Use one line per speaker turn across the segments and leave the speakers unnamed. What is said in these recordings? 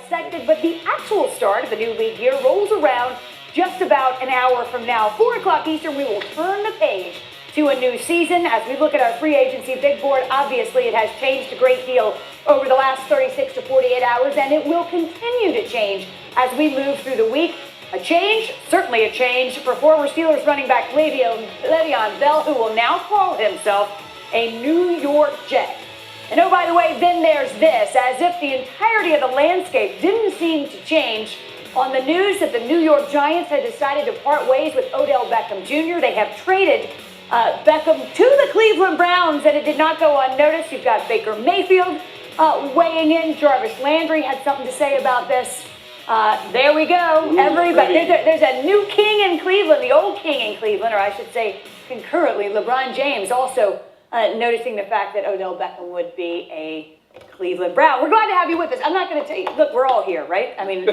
dissected, but the actual start of the new league year rolls around just about an hour from now. 4 o'clock Eastern, we will turn the page to a new season. As we look at our free agency big board, obviously it has changed a great deal over the last 36 to 48 hours, and it will continue to change as we move through the week. A change, certainly a change, for former Steelers running back Le'Veon Bell, who will now call himself a New York Jet. And oh, by the way, then there's this, as if the entirety of the landscape didn't seem to change. On the news that the New York Giants had decided to part ways with Odell Beckham Jr., they have traded Beckham to the Cleveland Browns, and it did not go unnoticed. You've got Baker Mayfield weighing in. Jarvis Landry had something to say about this. There we go. Everybody, there's a new king in Cleveland, the old king in Cleveland, or I should say concurrently, LeBron James also noticing the fact that Odell Beckham would be a Cleveland Brown. We're glad to have you with us. I'm not going to tell you. Look, we're all here, right? I mean,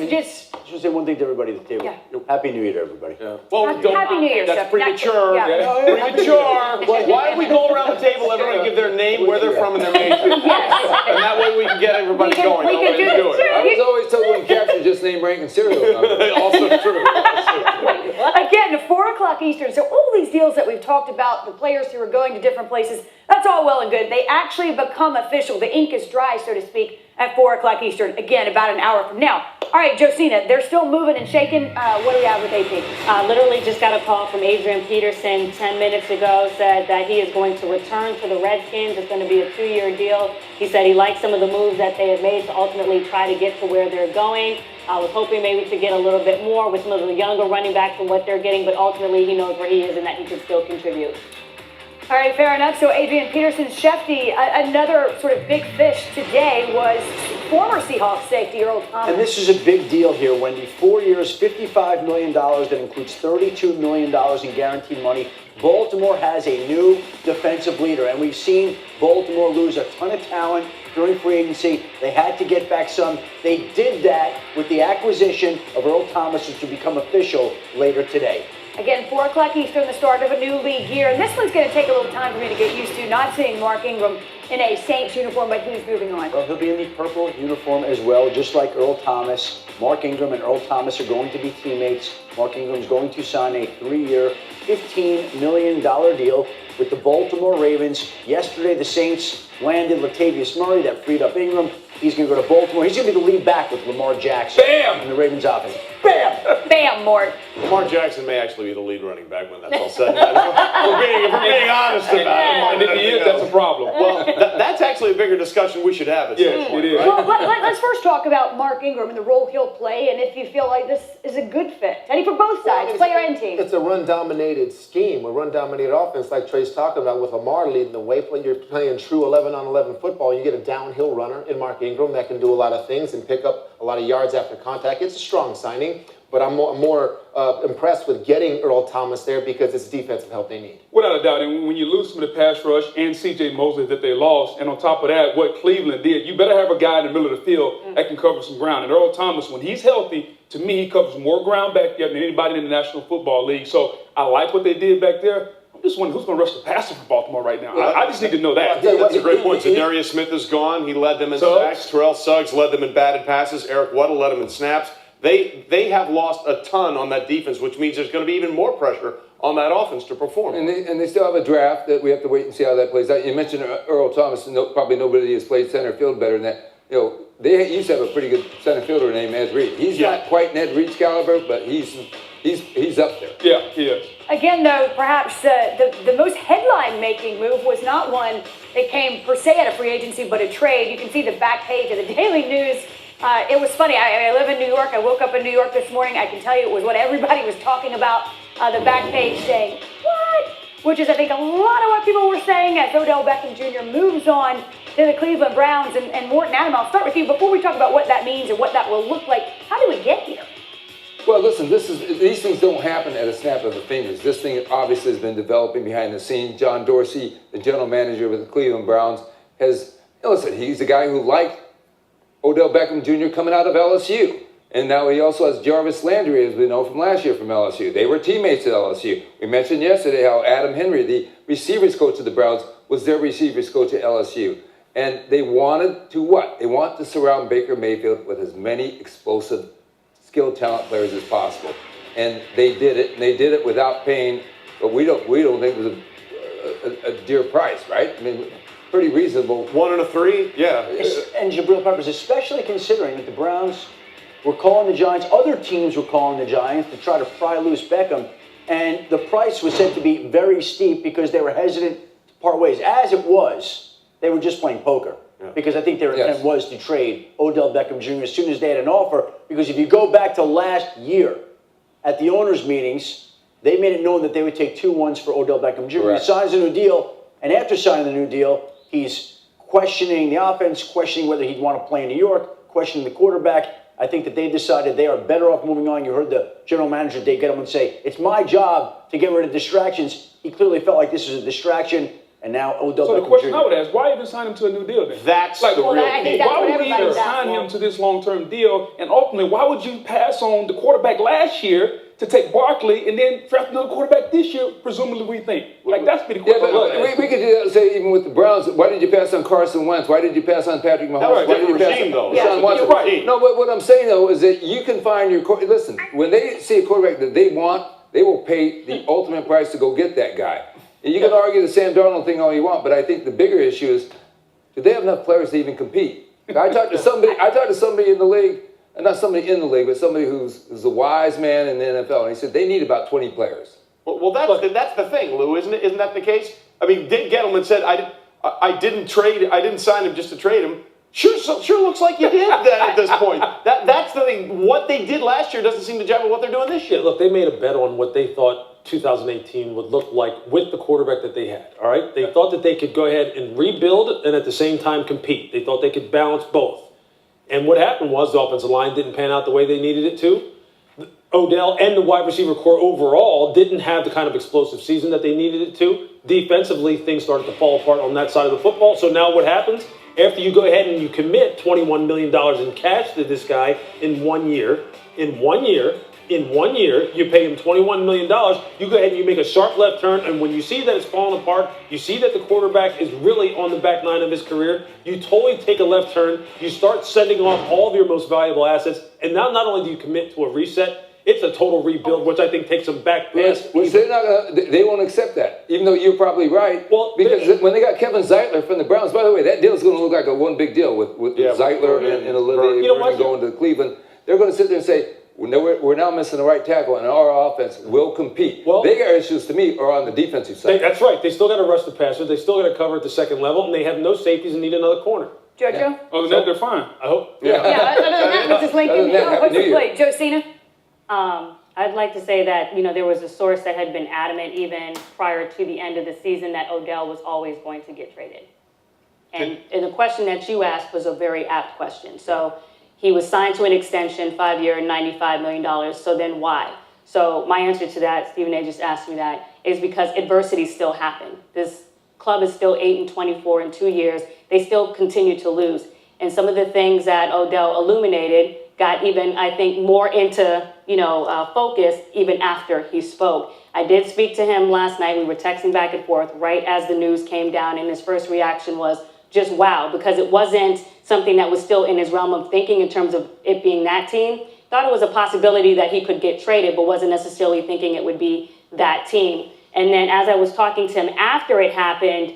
just
say one thing to everybody at the table.
Yeah.
Happy New Year to everybody.
Yeah. Well,
Happy New Year,
that's
Chef.
premature. Premature. Why don't we go around the table, everyone give their name, where they're from, and their major?
Yes.
And that way we can get everybody going.
We can do it.
I was always told when captain just name, rank, and serial number.
Also true.
Again, 4 o'clock Eastern. So all these deals that we've talked about, the players who are going to different places, that's all well and good. They actually become official. The ink is dry, so to speak, at 4 o'clock Eastern. Again, about an hour from now. All right, Josina, they're still moving and shaking. What do we have with AP?
Literally just got a call from Adrian Peterson 10 minutes ago, said that he is going to return to the Redskins. It's going to be a 2-year deal. He said he liked some of the moves that they have made to ultimately try to get to where they're going. I was hoping maybe to get a little bit more with some of the younger running backs and what they're getting, but ultimately he knows where he is and that he can still contribute.
All right, fair enough. So Adrian Peterson, Shefty, another sort of big fish today was former Seahawks safety Earl Thomas.
And this is a big deal here, Wendy. 4 years, $55 million. That includes $32 million in guaranteed money. Baltimore has a new defensive leader, and we've seen Baltimore lose a ton of talent during free agency. They had to get back some. They did that with the acquisition of Earl Thomas, which will become official later today.
Again, 4 o'clock Eastern, the start of a new league year. And this one's going to take a little time for me to get used to, not seeing Mark Ingram in a Saints uniform, but who's moving on?
Well, he'll be in the purple uniform as well, just like Earl Thomas. Mark Ingram and Earl Thomas are going to be teammates. Mark Ingram's going to sign a 3-year, $15 million deal with the Baltimore Ravens. Yesterday, the Saints landed Latavius Murray. That freed up Ingram. He's going to go to Baltimore. He's going to be the lead back with Lamar Jackson.
Bam!
In the Ravens offense. Bam!
Bam, Mort.
Lamar Jackson may actually be the lead running back when that's all said and done. If we're being honest about it.
And if he is, that's a problem.
Well, that's actually a bigger discussion we should have.
Yes, it is.
Well, let's first talk about Mark Ingram and the role he'll play, and if you feel like this is a good fit. Teddy, for both sides, player and team.
It's a run-dominated scheme, a run-dominated offense like Trey's talking about with Lamar leading the way. You're playing true 11-on-11 football. You get a downhill runner in Mark Ingram that can do a lot of things and pick up a lot of yards after contact. It's a strong signing, but I'm more impressed with getting Earl Thomas there because it's defensive help they need.
Without a doubt, and when you lose some of the pass rush and C.J. Mosley that they lost, and on top of that, what Cleveland did, you better have a guy in the middle of the field that can cover some ground. And Earl Thomas, when he's healthy, to me, he covers more ground back there than anybody in the National Football League. So I like what they did back there. I'm just wondering who's going to rush the passer for Baltimore right now. I just need to know that.
That's a great point. Zadarius Smith is gone. He led them in sacks. Terrell Suggs led them in batted passes. Eric Weddle led them in snaps. They have lost a ton on that defense, which means there's going to be even more pressure on that offense to perform.
And they still have a draft that we have to wait and see how that plays out. You mentioned Earl Thomas. Probably nobody has played center field better than that. They used to have a pretty good center fielder named Ed Reed. He's not quite Ed Reed's caliber, but he's up there.
Yeah, he is.
Again, though, perhaps the most headline-making move was not one that came per se out of free agency, but a trade. You can see the back page of the Daily News. It was funny. I live in New York. I woke up in New York this morning. I can tell you it was what everybody was talking about. The back page saying, what? Which is, I think, a lot of what people were saying as Odell Beckham Jr. moves on to the Cleveland Browns. And Morton Adam, I'll start with you. Before we talk about what that means and what that will look like, how do we get here?
Well, listen, these things don't happen at a snap of the fingers. This thing obviously has been developing behind the scenes. John Dorsey, the general manager of the Cleveland Browns, he's a guy who liked Odell Beckham Jr. coming out of LSU. And now he also has Jarvis Landry, as we know from last year from LSU. They were teammates at LSU. We mentioned yesterday how Adam Henry, the receivers coach of the Browns, was their receivers coach at LSU. And they wanted to what? They want to surround Baker Mayfield with as many explosive, skilled talent players as possible. And they did it, and they did it without paying, but we don't think it was a dear price, right? I mean, pretty reasonable.
1 and a 3, yeah.
And Jabril Peppers, especially considering that the Browns were calling the Giants, other teams were calling the Giants to try to pry loose Beckham, and the price was said to be very steep because they were hesitant to part ways. As it was, they were just playing poker. Yeah. Because I think their intent was to trade Odell Beckham Jr. as soon as they had an offer. Because if you go back to last year, at the owners' meetings, they made it known that they would take 2 1s for Odell Beckham Jr.
Correct.
He signs a new deal, and after signing the new deal, he's questioning the offense, questioning whether he'd want to play in New York, questioning the quarterback. I think that they decided they are better off moving on. You heard the general manager, Dave Gettleman, say, it's my job to get rid of distractions. He clearly felt like this was a distraction. And now Odell
So
Beckham
the question
Jr.
I would ask, why even sign him to a new deal then?
That's
like,
the real
I think
key.
that's
why
what
would we even
everybody's
sign
asking.
him to this long-term deal? And ultimately, why would you pass on the quarterback last year to take Barkley and then draft another quarterback this year, presumably we think? Like, that's pretty
Yeah,
question.
but we could do that, say even with the Browns. Why did you pass on Carson Wentz? Why did you pass on Patrick Mahomes?
That was a
Why did you
different
pass
regime,
on
though.
Deshaun
Yeah,
Watson?
you're right.
No, but what I'm saying though is that you can find your listen. When they see a quarterback that they want, they will pay the ultimate price to go get that guy. And you can argue the Sam Darnold thing all you want, but I think the bigger issue is, do they have enough players to even compete? I talked to somebody in the league, and not somebody in the league, but somebody who's a wise man in the NFL, and he said they need about 20 players.
Well, that's the thing, Lou, isn't it? Isn't that the case? I mean, Dave Gettleman said, I didn't sign him just to trade him. Sure looks like you did that at this point. That's the thing. What they did last year doesn't seem to jive with what they're doing this year.
Yeah, look, they made a bet on what they thought 2018 would look like with the quarterback that they had, all right? They thought that they could go ahead and rebuild and at the same time compete. They thought they could balance both. And what happened was the offensive line didn't pan out the way they needed it to. Odell and the wide receiver core overall didn't have the kind of explosive season that they needed it to. Defensively, things started to fall apart on that side of the football. So now what happens? After you go ahead and you commit $21 million in cash to this guy in 1 year, you pay him $21 million, you go ahead and you make a sharp left turn, and when you see that it's falling apart, you see that the quarterback is really on the back nine of his career, you totally take a left turn, you start sending off all of your most valuable assets, and now not only do you commit to a reset, it's a total rebuild, which I think takes them back past.
Well, they won't accept that, even though you're probably right.
Well,
because when they got Kevin Zeitler from the Browns, by the way, that deal is going to look like a one big deal with Zeitler and Olivier Vernon going to Cleveland. They're going to sit there and say, we're now missing the right tackle, and our offense will compete.
Well,
bigger issues to me are on the defensive side.
That's right. They still got to rush the passer. They still got to cover at the second level, and they have no safeties and need another corner.
Jojo?
Other than that, they're fine.
I hope.
Yeah, other than that, Mrs. Lincoln, what's the play? Josina?
I'd like to say that, there was a source that had been adamant even prior to the end of the season that Odell was always going to get traded. And the question that you asked was a very apt question. So he was signed to an extension, 5-year, $95 million. So then why? So my answer to that, Stephen A. just asked me that, is because adversity still happened. This club is still 8-24 in 2 years. They still continue to lose. And some of the things that Odell illuminated got even, I think, more into, focus even after he spoke. I did speak to him last night. We were texting back and forth right as the news came down, and his first reaction was just wow, because it wasn't something that was still in his realm of thinking in terms of it being that team. Thought it was a possibility that he could get traded, but wasn't necessarily thinking it would be that team. And then as I was talking to him after it happened,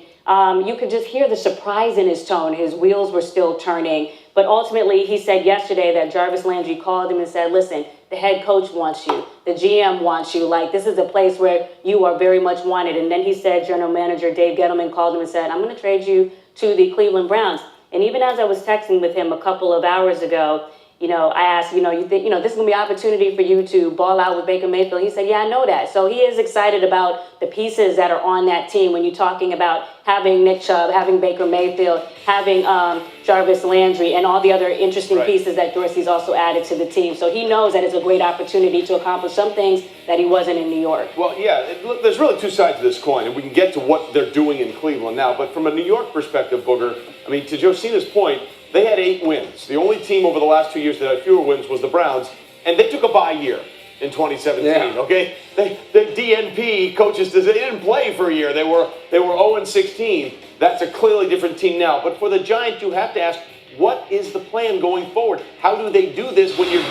you could just hear the surprise in his tone. His wheels were still turning. But ultimately, he said yesterday that Jarvis Landry called him and said, listen, the head coach wants you. The GM wants you. Like, this is a place where you are very much wanted. And then he said, general manager Dave Gettleman called him and said, I'm going to trade you to the Cleveland Browns. And even as I was texting with him a couple of hours ago, I asked, you think, this is going to be an opportunity for you to ball out with Baker Mayfield. He said, yeah, I know that. So he is excited about the pieces that are on that team when you're talking about having Nick Chubb, having Baker Mayfield, having Jarvis Landry, and all the other interesting pieces that Dorsey's also added to the team. So he knows that it's a great opportunity to accomplish some things that he wasn't in New York.
Well, yeah, there's really two sides to this coin, and we can get to what they're doing in Cleveland now. But from a New York perspective, Booger, I mean, to Josina's point, they had 8 wins. The only team over the last 2 years that had fewer wins was the Browns, and they took a bye year. in 2017.
Yeah.
Okay, the DNP coaches they didn't play for a year. They were 0-16. That's a clearly different team now. But for the Giants, you have to ask, what is the plan going forward? How do they do this when you're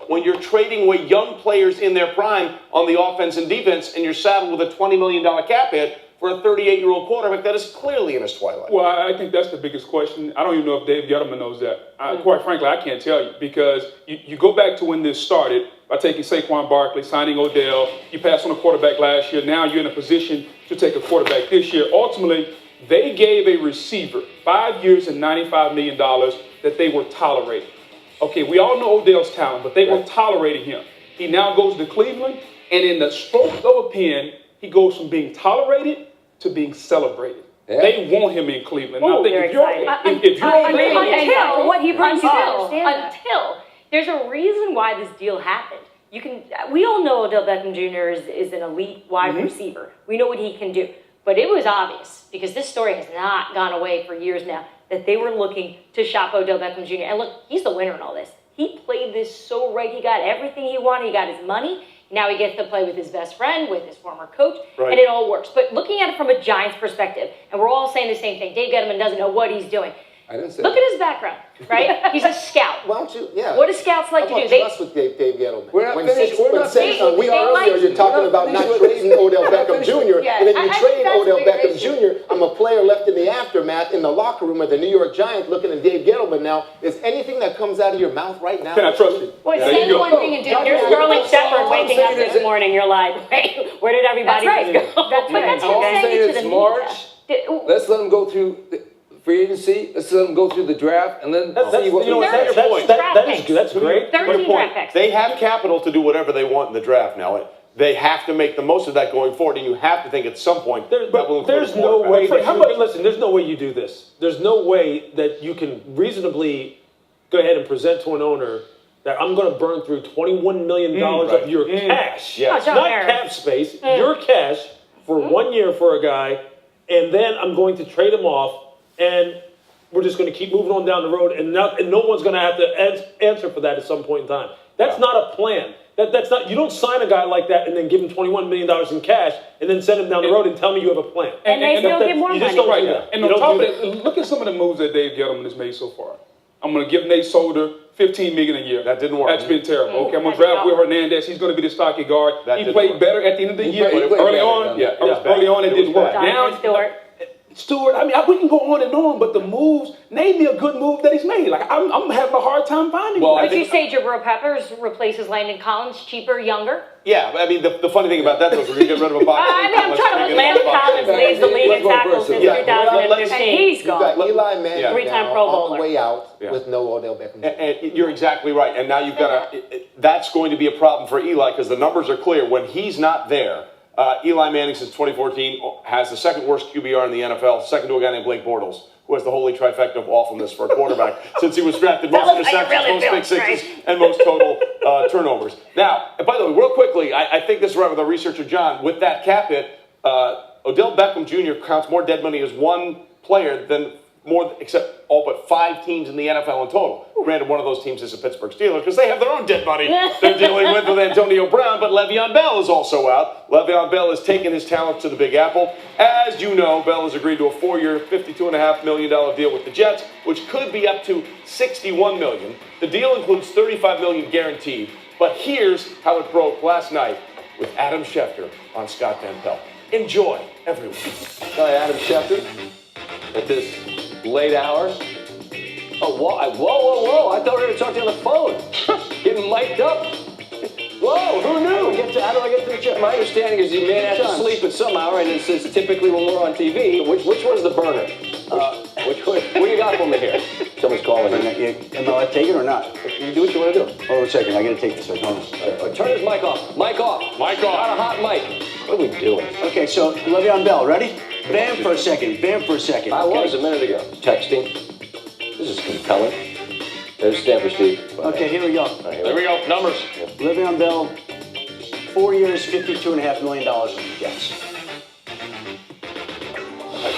when you're trading away young players in their prime on the offense and defense, and you're saddled with a $20 million cap hit for a 38-year-old quarterback that is clearly in his twilight?
Well, I think that's the biggest question. I don't even know if Dave Gettleman knows that. Quite frankly, I can't tell you, because you go back to when this started by taking Saquon Barkley, signing Odell. You passed on a quarterback last year. Now you're in a position to take a quarterback this year. Ultimately, they gave a receiver 5 years and $95 million that they were tolerating. Okay, we all know Odell's talent, but they were tolerating him. He now goes to Cleveland, and in the stroke of a pen, he goes from being tolerated to being celebrated.
Yeah.
They want him in Cleveland.
Oh,
Now,
they're excited.
if you're
Until what he brings you
Until there's a reason why this deal happened. We all know Odell Beckham Jr. is an elite wide receiver. We know what he can do. But it was obvious, because this story has not gone away for years now, that they were looking to shop Odell Beckham Jr. And look, he's the winner in all this. He played this so right. He got everything he wanted. He got his money. Now he gets to play with his best friend, with his former coach, and it all works. But looking at it from a Giants perspective, and we're all saying the same thing, Dave Gettleman doesn't know what he's doing.
I didn't say
Look at his background, right? He's a scout.
Why don't you? Yeah.
What do scouts like to do? They
Trust with Dave Gettleman.
We're not
When
finished. We're not finished.
a week
They
earlier,
like-
you're talking
we're not
about not
finished with
trading
this.
Odell
We're not
Beckham
finished with
Jr.
Yeah,
And then you
I think
trade
that's
Odell
the bigger
Beckham
issue.
Jr. I'm a player left in the aftermath in the locker room of the New York Giants looking at Dave Gettleman. Now, is anything that comes out of your mouth right now?
Can I trust you?
Well,
There
say
you go.
one thing and do
You're
another.
Sterling Shepard
all I'm
waking up
saying is
this
that-
morning. You're like, wait, where did everybody
That's right.
just go?
That's right.
All I'm saying
to
is
the
March.
media.
Let's let them go through the free agency. Let's let them go through the draft, and then
That's,
see what
you know,
we
that's,
point.
that's great.
13 draft picks.
They have capital to do whatever they want in the draft now. They have to make the most of that going forward, and you have to think at some point that will include
There's
a
no
quarterback.
way.
But
That
how
you, listen, there's no way you do this. There's no way that you can reasonably go ahead and present to an owner that I'm going to burn through $21 million of your cash.
Yes.
John
Not
Mayer.
cap space, your cash for 1 year for a guy, and then I'm going to trade him off, and we're just going to keep moving on down the road, and no one's going to have to answer for that at some point in time. That's not a plan. That's not. You don't sign a guy like that and then give him $21 million in cash and then send him down the road and tell me you have a plan.
And they still get more
you just
money.
don't do
Right.
that.
And
You
on
don't
top of
do
that, look at some of the moves that Dave Gettleman has made so far. I'm going to give Nate Solder $15 million a year.
That didn't work.
That's been terrible. Okay, I'm going to
That did
draft
not
Will
work.
Hernandez. He's going to be the stocky guard.
That
He
didn't
played
work.
better at the end of the year.
played
Early
better,
on,
yeah.
Yeah, it was bad.
early on it didn't work.
bad.
Now,
Jonathan Stewart.
Stewart, I mean, we can go on and on, but the moves, name me a good move that he's made. Like, I'm having a hard time finding
Well,
one.
Would you say Jabril Peppers replaces Landon Collins, cheaper, younger?
Yeah, I mean, the funny thing about that though is we're going to get rid of a box.
I mean, I'm trying to
Landon Collins leads the league in tackles since
Yeah.
2015.
And he's
You've got
gone.
Eli Manning
Yeah.
Three-time
now
Pro
on
Bowler.
the way out
Yeah.
with no Odell Beckham Jr.
And you're exactly right. And now you've got that's going to be a problem for Eli because the numbers are clear. When he's not there, Eli Manning since 2014 has the second worst QBR in the NFL, second to a guy named Blake Bortles, who has the holy trifecta of awfulness for a quarterback since he was drafted. Most interceptions, most pick sixes, and most total turnovers. Now, and by the way, real quickly, I think this is right with our researcher John. With that cap hit, Odell Beckham Jr. counts more dead money as one player than except all but 5 teams in the NFL in total. Granted, one of those teams is the Pittsburgh Steelers because they have their own dead money they're dealing with Antonio Brown, but Le'Veon Bell is also out. Le'Veon Bell has taken his talents to the Big Apple. As you know, Bell has agreed to a 4-year, $52.5 million deal with the Jets, which could be up to $61 million. The deal includes $35 million guaranteed, but here's how it broke last night with Adam Schefter on Scott Van Pelt. Enjoy, everyone.
Hi, Adam Schefter. At this late hour. Oh, whoa. I thought we were going to talk to you on the phone. Getting mic'd up. Whoa, who knew? How do I get to the chat? My understanding is you may have to sleep at some hour, and it's typically when we're on TV. Which one's the burner? Which one? What do you got for me here? Someone's calling me.
Am I allowed to take it or not?
You do what you want to do.
Hold on a second. I got to take this. Hold on.
Turn his mic off. Mic off.
Mic off.
Not a hot mic. What are we doing?
Okay, so Le'Veon Bell, ready? Bam for a second.
I was a minute ago. Texting. This is compelling. There's Stanford Steve.
Okay, here we go.
There we go. Numbers.
Le'Veon Bell, 4 years, $52.5 million with the Jets.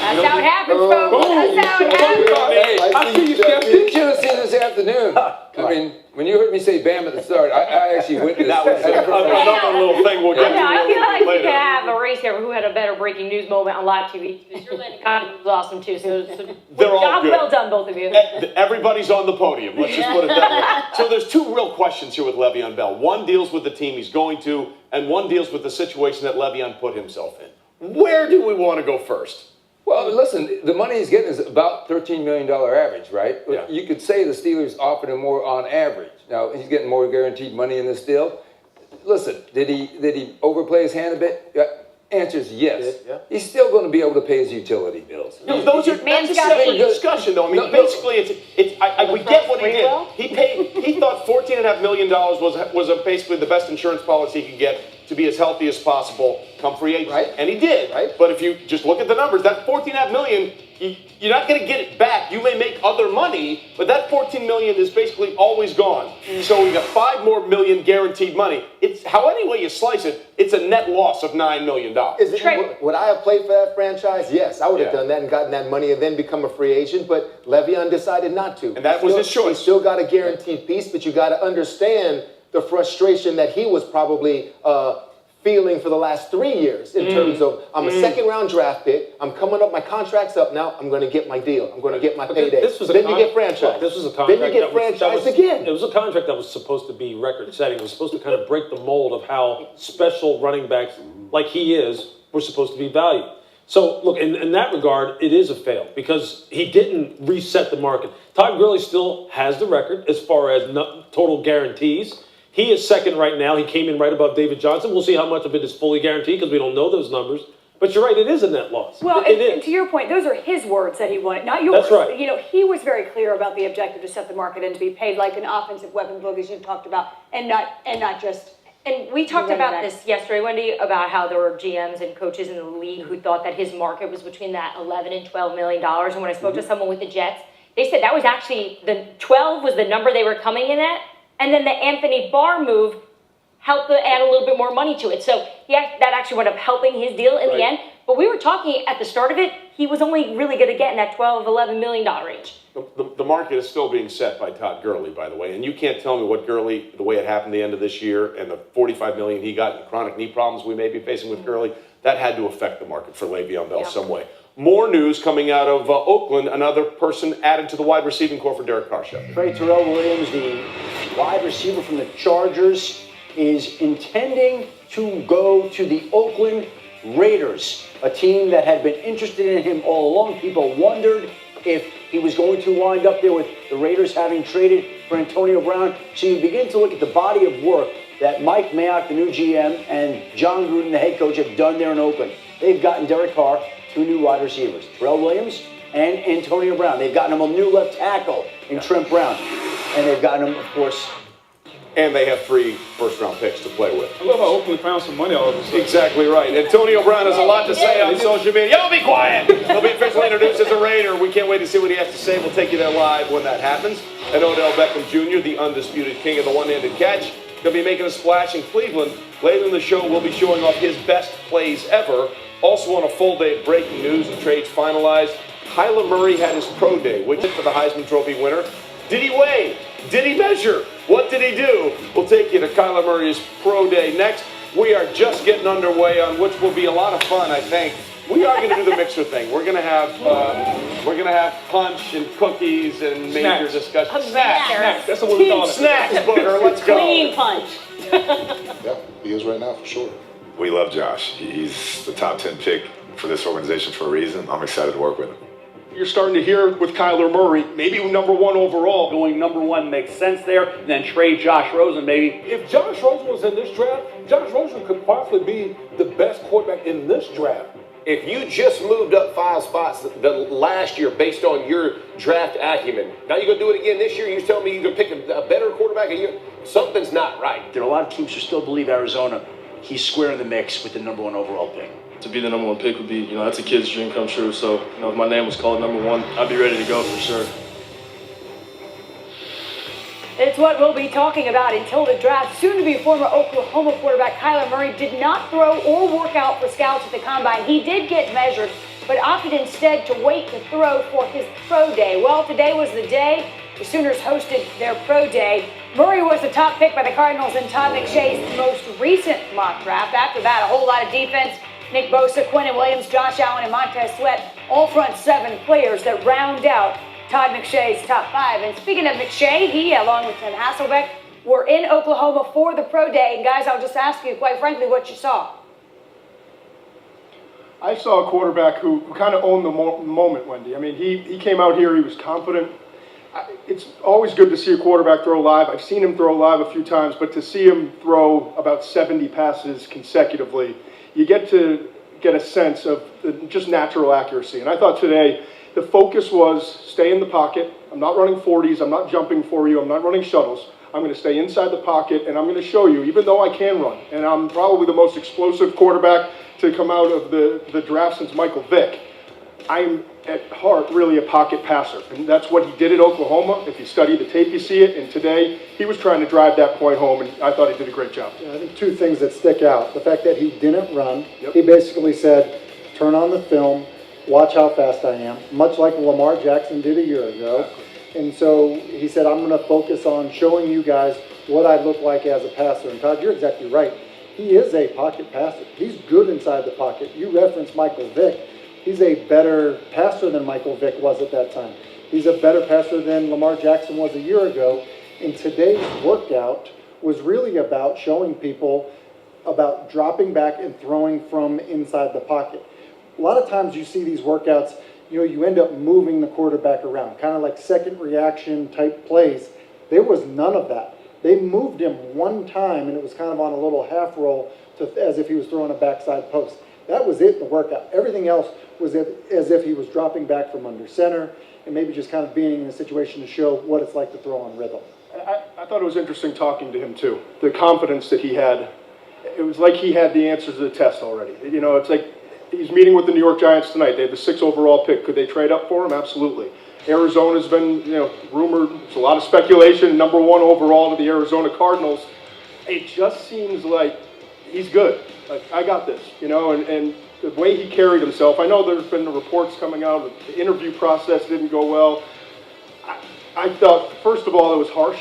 That's how it happens, folks. That's how it happens.
Hey,
I see you, Skeptic.
you should have seen this afternoon. I mean, when you heard me say Bam at the start, I actually witnessed
That was another little thing we'll get to
I feel like we
later.
could have a race here who had a better breaking news moment on live TV. Your Landon Collins was awesome too. So
They're all
job
good.
well done, both of you.
Everybody's on the podium. Let's just put it that way. So there's two real questions here with Le'Veon Bell. One deals with the team he's going to, and one deals with the situation that Le'Veon put himself in. Where do we want to go first?
Well, listen, the money he's getting is about $13 million average, right?
Yeah.
You could say the Steelers offered him more on average. Now, he's getting more guaranteed money in this deal. Listen, did he overplay his hand a bit? Answer is yes.
Yeah.
He's still going to be able to pay his utility bills.
No, that's a
Man's got
separate
it.
discussion, though. I mean,
No,
basically, we get what he did.
Will?
He thought $14.5 million was basically the best insurance policy he could get to be as healthy as possible come free agency.
Right.
And he did.
Right.
But if you just look at the numbers, that $14.5 million, you're not going to get it back. You may make other money, but that $14 million is basically always gone. So we got $5 more million guaranteed money. It's how any way you slice it, it's a net loss of $9 million.
Would I have played for that franchise? Yes, I would have
Yeah.
done that and gotten that money and then become a free agent. But Le'Veon decided not to.
And that was his choice.
He still got a guaranteed piece, but you got to understand the frustration that he was probably feeling for the last 3 years in terms of I'm a second round draft pick. I'm coming up. My contract's up now. I'm going to get my deal. I'm going to get my payday.
This was a
then you get franchised.
This was a contract.
Then you get franchised again.
It was a contract that was supposed to be record setting. It was supposed to kind of break the mold of how special running backs like he is were supposed to be valued. So, look, in that regard, it is a fail because he didn't reset the market. Todd Gurley still has the record as far as total guarantees. He is second right now. He came in right above David Johnson. We'll see how much of it is fully guaranteed because we don't know those numbers. But you're right, it is a net loss.
Well,
it
and
is.
to your point, those are his words that he wanted, not yours.
That's right.
You know, he was very clear about the objective to set the market and to be paid like an offensive weapon book, as you talked about, and not just.
And we talked about this yesterday, Wendy, about how there were GMs and coaches in the league who thought that his market was between that $11 and $12 million. And when I spoke to someone with the Jets, they said that was actually the 12 was the number they were coming in at, and then the Anthony Barr move helped add a little bit more money to it. So that actually wound up helping his deal in the end. But we were talking at the start of it, he was only really going to get in that $12, $11 million range.
The market is still being set by Todd Gurley, by the way, and you can't tell me what Gurley, the way it happened the end of this year, and the $45 million he got in chronic knee problems we may be facing with Gurley, that had to affect the market for Le'Veon Bell some way. More news coming out of Oakland, another person added to the wide receiving corps for Derek Carr.
Trey Terrell Williams, the wide receiver from the Chargers, is intending to go to the Oakland Raiders, a team that had been interested in him all along. People wondered if he was going to wind up there with the Raiders having traded for Antonio Brown. So you begin to look at the body of work that Mike Mayock, the new GM, and John Gruden, the head coach, have done there in Oakland. They've gotten Derek Carr two new wide receivers, Terrell Williams and Antonio Brown. They've gotten him a new left tackle in Trent Brown. And they've gotten him, of course,
And they have 3 first-round picks to play with.
I love how Oakland found some money all of a sudden.
Exactly right. Antonio Brown has a lot to say on social media. Y'all be quiet. He'll be officially introduced as a Raider. We can't wait to see what he has to say. We'll take you there live when that happens. And Odell Beckham Jr., the undisputed king of the one-handed catch, going to be making a splash in Cleveland. Later in the show, we'll be showing off his best plays ever. Also on a full day of breaking news and trades finalized, Kyler Murray had his pro day, which is for the Heisman Trophy winner. Did he weigh? Did he measure? What did he do? We'll take you to Kyler Murray's pro day next. We are just getting underway on which will be a lot of fun, I think. We are going to do the mixer thing. We're going to have punch and cookies and major discussion.
Snacks. That's what we call it.
Snacks, Booger. Let's go.
Clean punch.
Yeah, he is right now for sure. We love Josh. He's the top 10 pick for this organization for a reason. I'm excited to work with him.
You're starting to hear with Kyler Murray, maybe number 1 overall.
Going number 1 makes sense there. And then trade Josh Rosen, maybe.
If Josh Rosen was in this draft, Josh Rosen could possibly be the best quarterback in this draft.
If you just moved up 5 spots the last year based on your draft acumen, now you're going to do it again this year, you're telling me you're going to pick a better quarterback? Something's not right.
there are a lot of teams who still believe Arizona, he's square in the mix with the number 1 overall pick.
To be the number 1 pick would be, that's a kid's dream come true. So, if my name was called number 1, I'd be ready to go for sure.
It's what we'll be talking about until the draft. Soon to be former Oklahoma quarterback Kyler Murray did not throw or work out for scouts at the combine. He did get measured but opted instead to wait to throw for his pro day. Well, today was the day the Sooners hosted their pro day. Murray was the top pick by the Cardinals in Todd McShay's most recent mock draft. After that, a whole lot of defense. Nick Bosa, Quinnen Williams, Josh Allen, and Montez Sweat, all front 7 players that round out Todd McShay's top 5. And speaking of McShay, he, along with Tim Hasselbeck, were in Oklahoma for the pro day. And guys, I'll just ask you, quite frankly, what you saw.
I saw a quarterback who kind of owned the moment, Wendy. I mean, he came out here, he was confident. It's always good to see a quarterback throw live. I've seen him throw live a few times, but to see him throw about 70 passes consecutively, you get to get a sense of just natural accuracy. And I thought today the focus was stay in the pocket. I'm not running 40s. I'm not jumping for you. I'm not running shuttles. I'm going to stay inside the pocket, and I'm going to show you, even though I can run, and I'm probably the most explosive quarterback to come out of the draft since Michael Vick, I'm at heart really a pocket passer, and that's what he did at Oklahoma. If you study the tape, you see it, and today he was trying to drive that point home, and I thought he did a great job.
Yeah, I think 2 things that stick out. The fact that he didn't run. Yep. He basically said, turn on the film, watch how fast I am, much like Lamar Jackson did a year ago. And so he said, I'm going to focus on showing you guys what I look like as a passer. And Todd, you're exactly right. He is a pocket passer. He's good inside the pocket. You referenced Michael Vick. He's a better passer than Michael Vick was at that time. He's a better passer than Lamar Jackson was a year ago. And today's workout was really about showing people about dropping back and throwing from inside the pocket. A lot of times you see these workouts, you end up moving the quarterback around, kind of like second reaction type plays. There was none of that. They moved him one time, and it was kind of on a little half roll as if he was throwing a backside post. That was it in the workout. Everything else was as if he was dropping back from under center and maybe just kind of being in a situation to show what it's like to throw on rhythm.
I thought it was interesting talking to him, too. The confidence that he had. It was like he had the answers to the test already. It's like he's meeting with the New York Giants tonight. They have the 6th overall pick. Could they trade up for him? Absolutely. Arizona's been, rumored. There's a lot of speculation. Number 1 overall to the Arizona Cardinals. It just seems like he's good. Like, I got this, and the way he carried himself. I know there's been the reports coming out. The interview process didn't go well. I thought, first of all, it was harsh.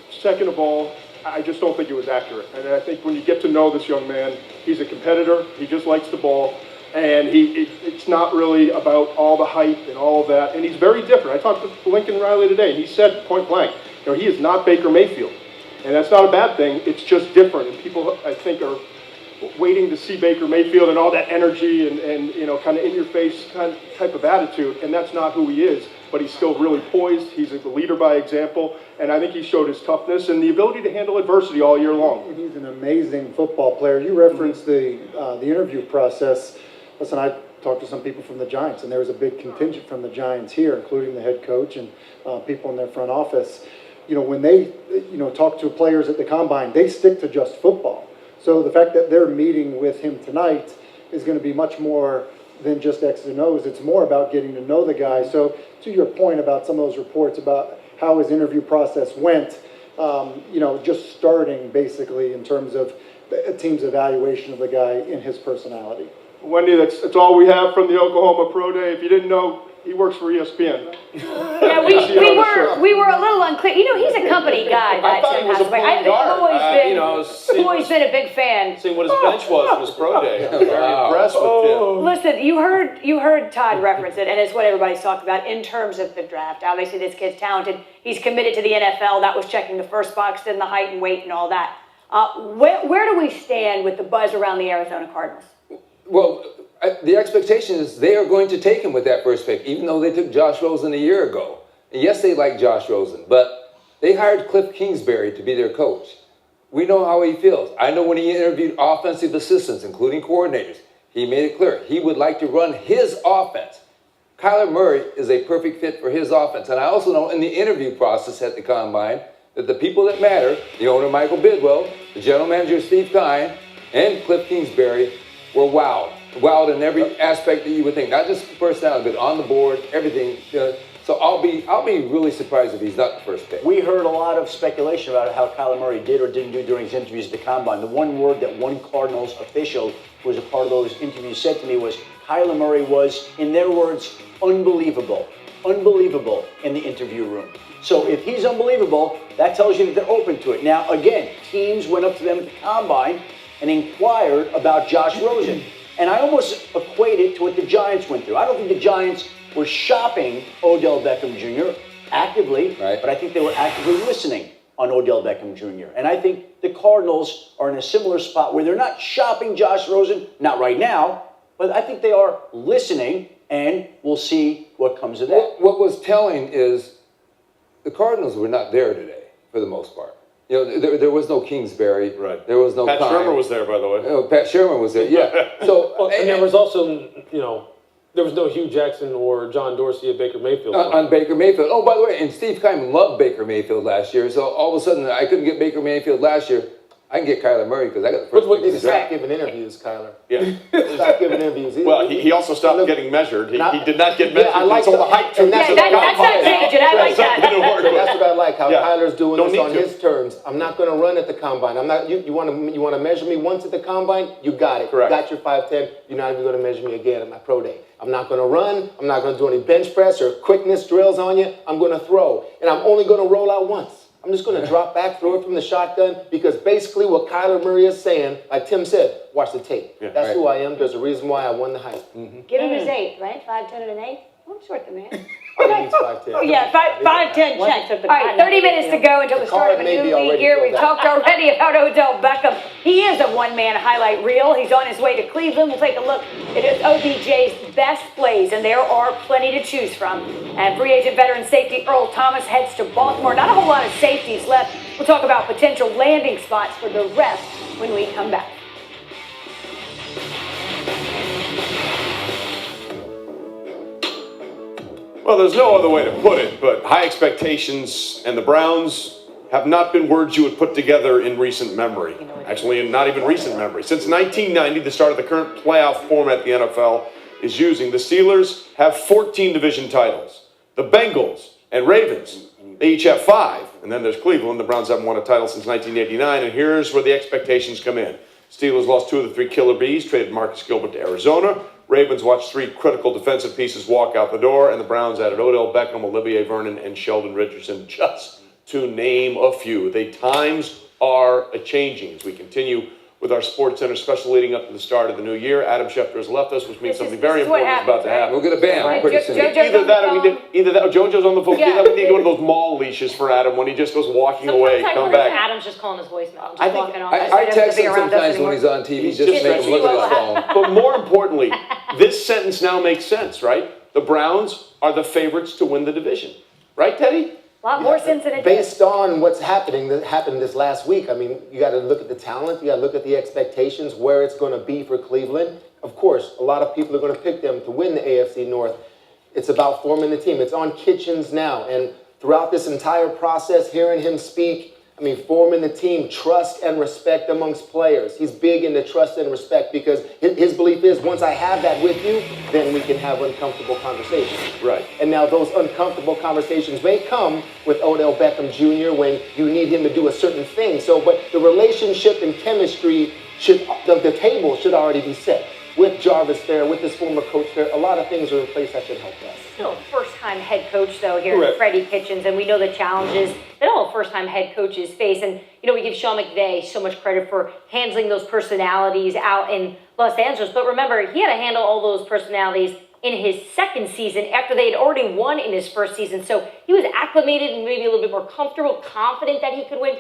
Second of all, I just don't think it was accurate. And I think when you get to know this young man, he's a competitor. He just likes the ball. And it's not really about all the hype and all of that. And he's very different. I talked to Lincoln Riley today, and he said point blank, he is not Baker Mayfield. And that's not a bad thing. It's just different. And people, I think, are waiting to see Baker Mayfield and all that energy and kind of in-your-face type of attitude. And that's not who he is. But he's still really poised. He's a leader by example. And I think he showed his toughness and the ability to handle adversity all year long.
He's an amazing football player. You referenced the interview process. Listen, I talked to some people from the Giants, and there was a big contingent from the Giants here, including the head coach and people in their front office. When they, talk to players at the Combine, they stick to just football. So the fact that they're meeting with him tonight is going to be much more than just X's and O's. It's more about getting to know the guy. So to your point about some of those reports about how his interview process went, just starting basically in terms of a team's evaluation of the guy in his personality.
Wendy, that's all we have from the Oklahoma Pro Day. If you didn't know, he works for ESPN.
Yeah, we were a little unclear. He's a company guy.
I thought he was a point guard.
I've always been a big fan.
Seeing what his bench was from his pro day. I'm very impressed with him.
Listen, you heard Todd reference it, and it's what everybody's talked about in terms of the draft. Obviously, this kid's talented. He's committed to the NFL. That was checking the first box, then the height and weight and all that. Where do we stand with the buzz around the Arizona Cardinals?
Well, the expectation is they are going to take him with that first pick, even though they took Josh Rosen a year ago. And yes, they like Josh Rosen, but they hired Cliff Kingsbury to be their coach. We know how he feels. I know when he interviewed offensive assistants, including coordinators, he made it clear he would like to run his offense. Kyler Murray is a perfect fit for his offense. And I also know in the interview process at the Combine that the people that matter, the owner Michael Bidwell, the general manager Steve Kine, and Cliff Kingsbury were wowed in every aspect that you would think. Not just personality, but on the board, everything. So I'll be really surprised if he's not the first pick.
We heard a lot of speculation about how Kyler Murray did or didn't do during his interviews at the Combine. The one word that one Cardinals official who was a part of those interviews said to me was Kyler Murray was, in their words, unbelievable in the interview room. So if he's unbelievable, that tells you that they're open to it. Now, again, teams went up to them at the Combine and inquired about Josh Rosen. And I almost equate it to what the Giants went through. I don't think the Giants were shopping Odell Beckham Jr. actively, but I think they were actively listening on Odell Beckham Jr. And I think the Cardinals are in a similar spot where they're not shopping Josh Rosen, not right now, but I think they are listening, and we'll see what comes of that.
What was telling is the Cardinals were not there today, for the most part. You know, there was no Kingsbury.
Right.
There was no
Pat
Kime.
Shermer was there, by the way.
Pat Shermer was there, yeah. So,
and there was also, there was no Hugh Jackson or John Dorsey at Baker Mayfield.
On Baker Mayfield. Oh, by the way, and Steve Kime loved Baker Mayfield last year. So all of a sudden, I couldn't get Baker Mayfield last year. I can get Kyler Murray because I got the first pick.
You need to stop giving interviews, Kyler.
Yeah.
Stop giving interviews.
Well, he also stopped getting measured. He did not get measured until the hype
and
took
that's
him.
what
That's
I like.
That's
That's what I like. How Kyler's doing
Don't
this on
need to.
his terms. I'm not going to run at the combine. I'm not. You want to measure me once at the combine? You got it.
Correct.
Got your 5'10". You're not even going to measure me again at my pro day. I'm not going to run. I'm not going to do any bench press or quickness drills on you. I'm going to throw, and I'm only going to roll out once. I'm just going to drop back, throw it from the shotgun, because basically what Kyler Murray is saying, like Tim said, watch the tape.
Yeah.
That's who I am. There's a reason why I won the hype.
Give him his 8, right? 5'10" and an 8. I'm short the man.
He's 5'10".
Oh, yeah, 5'10", check. All right, 30 minutes to go until the start of a new league year. We've talked already about Odell Beckham. He is a one-man highlight reel. He's on his way to Cleveland. We'll take a look at OBJ's best plays, and there are plenty to choose from. And free agent veteran safety Earl Thomas heads to Baltimore. Not a whole lot of safeties left. We'll talk about potential landing spots for the rest when we come back.
Well, there's no other way to put it, but high expectations and the Browns have not been words you would put together in recent memory. Actually, not even recent memory. Since 1990, the start of the current playoff format the NFL is using, the Steelers have 14 division titles. The Bengals and Ravens, they each have 5. And then there's Cleveland. The Browns haven't won a title since 1989, and here's where the expectations come in. Steelers lost 2 of the 3 killer bees, traded Marcus Gilbert to Arizona. Ravens watched 3 critical defensive pieces walk out the door, and the Browns added Odell Beckham, Olivier Vernon, and Sheldon Richardson, just to name a few. The times are a-changing as we continue with our Sports Center special leading up to the start of the new year. Adam Schefter has left us, which means something very important is about to happen.
We'll get a band pretty soon.
Either that or JoJo's on the phone.
Yeah.
Either that, we need to go to those mall leashes for Adam when he just goes walking away,
Sometimes I
come
wonder if
back.
Adam's just calling his voicemail. Just
I think-
walking off.
I text him sometimes when he's on TV just to make him look at his phone.
But more importantly, this sentence now makes sense, right? The Browns are the favorites to win the division. Right, Teddy?
A lot more sense than it did.
Based on what's happened this last week, I mean, you got to look at the talent, you got to look at the expectations, where it's going to be for Cleveland. Of course, a lot of people are going to pick them to win the AFC North. It's about forming the team. It's on Kitchens now. And throughout this entire process, hearing him speak, I mean, forming the team, trust and respect amongst players. He's big into trust and respect because his belief is once I have that with you, then we can have uncomfortable conversations.
Right.
And now those uncomfortable conversations may come with Odell Beckham Jr. when you need him to do a certain thing. So, but the relationship and chemistry the table should already be set. With Jarvis there, with his former coach there, a lot of things are in place that should help us.
Still first-time head coach, though, here
Correct.
at Freddie Kitchens, and we know the challenges that all first-time head coaches face. And, we give Sean McVay so much credit for handling those personalities out in Los Angeles. But remember, he had to handle all those personalities in his second season after they had already won in his first season. So he was acclimated and maybe a little bit more comfortable, confident that he could win.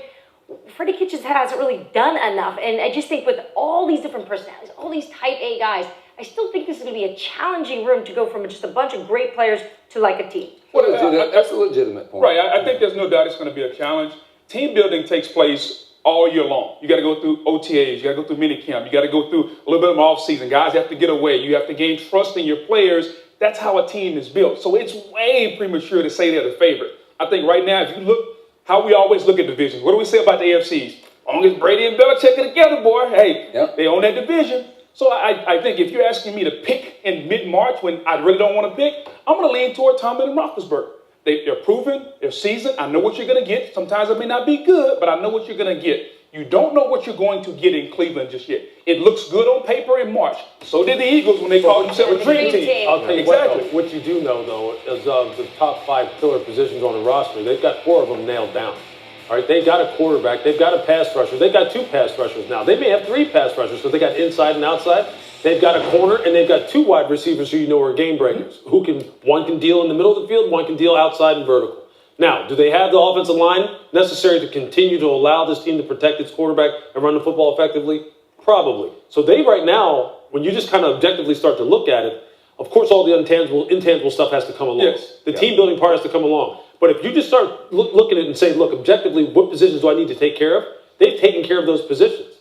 Freddie Kitchens hasn't really done enough. And I just think with all these different personalities, all these type A guys, I still think this is going to be a challenging room to go from just a bunch of great players to like a team.
That's a legitimate point.
Right, I think there's no doubt it's going to be a challenge. Team building takes place all year long. You got to go through OTAs, you got to go through minicamp, you got to go through a little bit of off season. Guys have to get away. You have to gain trust in your players. That's how a team is built. So it's way premature to say they're the favorite. I think right now, if you look how we always look at divisions, what do we say about the AFCs? As long as Brady and Belichick are together, boy, hey, they own that division. So I think if you're asking me to pick in mid-March when I really don't want to pick, I'm going to lean toward Tomlin and Roethlisberger. They're proven, they're seasoned. I know what you're going to get. Sometimes it may not be good, but I know what you're going to get. You don't know what you're going to get in Cleveland just yet. It looks good on paper in March. So did the Eagles when they called themselves a dream team.
I'll tell you what you do know, though, is the top 5 pillar positions on the roster, they've got 4 of them nailed down. All right, they've got a quarterback, they've got a pass rusher, they've got 2 pass rushers now. They may have 3 pass rushers because they got inside and outside. They've got a corner, and they've got 2 wide receivers who you know are game breakers. One can deal in the middle of the field, one can deal outside and vertical. Now, do they have the offensive line necessary to continue to allow this team to protect its quarterback and run the football effectively? Probably. So they right now, when you just kind of objectively start to look at it, of course all the intangible stuff has to come along.
Yes.
The team building part has to come along. But if you just start looking at it and say, look, objectively, what positions do I need to take care of? They've taken care of those positions.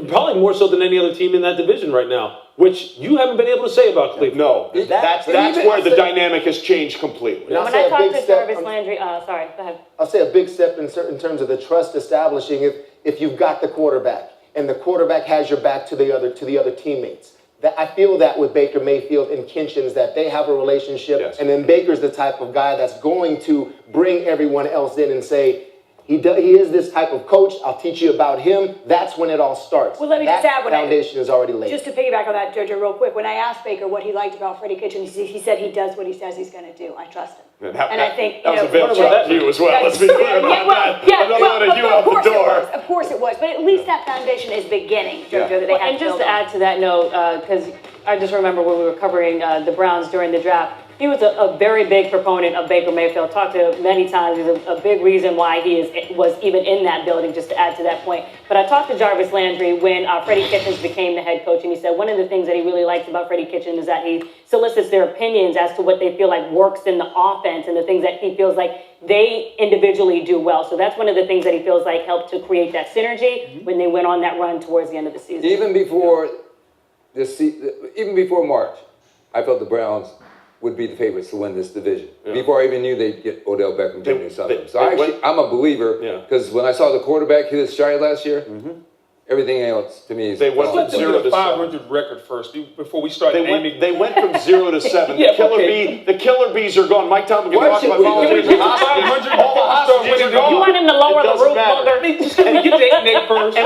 Probably more so than any other team in that division right now, which you haven't been able to say about Cleveland.
No, that's where the dynamic has changed completely.
When I talked to Jarvis Landry, sorry, go ahead.
I'll say a big step in terms of the trust establishing if you've got the quarterback and the quarterback has your back to the other teammates. That I feel that with Baker Mayfield and Kinchins, that they have a relationship, and then Baker's the type of guy that's going to bring everyone else in and say, he is this type of coach. I'll teach you about him. That's when it all starts.
Well, let me just add
that foundation is already laid.
Just to piggyback on that, Jojo, real quick. When I asked Baker what he liked about Freddie Kitchens, he said he does what he says he's going to do. I trust him. And I think
that was a veiled shot view as well. Let's be clear about that. I'm not letting you out the door.
Of course it was. But at least that foundation is beginning, Jojo, that they have
and just to add to that note, because I just remember when we were covering the Browns during the draft, he was a very big proponent of Baker Mayfield. Talked to him many times. He's a big reason why was even in that building, just to add to that point. But I talked to Jarvis Landry when Freddie Kitchens became the head coach, and he said one of the things that he really likes about Freddie Kitchens is that he solicits their opinions as to what they feel like works in the offense and the things that he feels like they individually do well. So that's one of the things that he feels like helped to create that synergy when they went on that run towards the end of the season.
Even before March, I felt the Browns would be the favorites to win this division. Before I even knew they'd get Odell Beckham Jr. So I'm a believer because when I saw the quarterback hit his stride last year, everything else to me is.
They went from 0 to
500 record first before we started naming.
They went from 0 to 7. The killer bees are gone. Mike Tomlin can talk about volunteers.
You want him to lower the roof, Booger?
Just get the 8 first.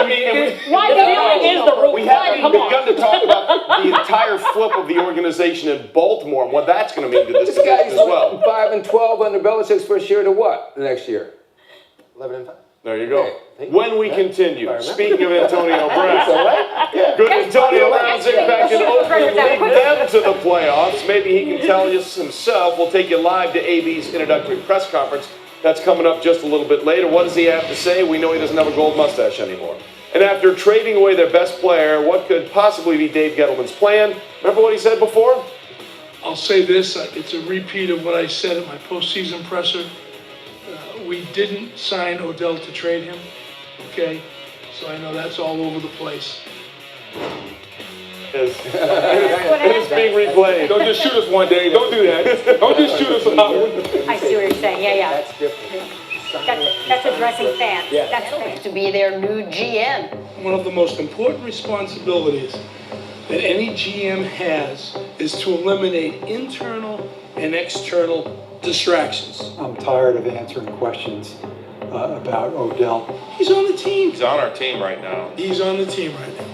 Why is the roof?
We haven't even begun to talk about the entire flip of the organization in Baltimore and what that's going to mean to this division as well.
5-12 under Belichick's first year to what the next year?
11-5.
There you go. When we continue, speaking of Antonio Brown, good Antonio Brown's impact in Oakland lead them to the playoffs. Maybe he can tell us himself. We'll take you live to AB's introductory press conference. That's coming up just a little bit later. What does he have to say? We know he doesn't have a gold mustache anymore. And after trading away their best player, what could possibly be Dave Gettleman's plan? Remember what he said before?
I'll say this, it's a repeat of what I said at my postseason presser. We didn't sign Odell to trade him, okay? So I know that's all over the place.
It is being replayed.
Don't just shoot us one day. Don't do that. Don't just shoot us a lot.
I see what you're saying. Yeah.
That's different.
That's addressing fans.
Yeah.
That's fans.
To be their new GM.
One of the most important responsibilities that any GM has is to eliminate internal and external distractions.
I'm tired of answering questions about Odell.
He's on the team.
He's on our team right now.
He's on the team right now.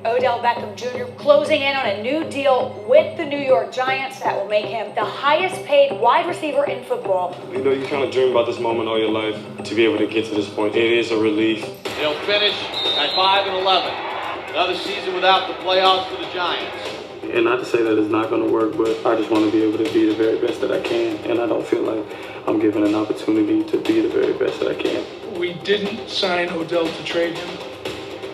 Odell Beckham Jr. closing in on a new deal with the New York Giants that will make him the highest paid wide receiver in football.
You know, you kind of dream about this moment all your life. To be able to get to this point, it is a relief.
They'll finish at 5-11. Another season without the playoffs for the Giants.
And not to say that it's not going to work, but I just want to be able to be the very best that I can. And I don't feel like I'm given an opportunity to be the very best that I can.
We didn't sign Odell to trade him,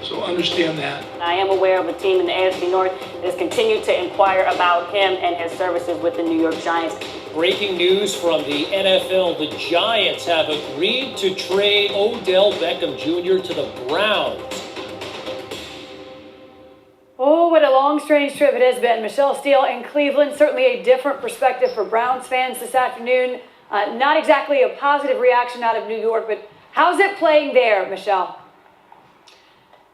so understand that.
I am aware of a team in the AFC North that has continued to inquire about him and his services with the New York Giants.
Breaking news from the NFL, the Giants have agreed to trade Odell Beckham Jr. to the Browns.
Oh, what a long, strange trip it has been. Michelle Steele in Cleveland, certainly a different perspective for Browns fans this afternoon. Not exactly a positive reaction out of New York, but how's it playing there, Michelle?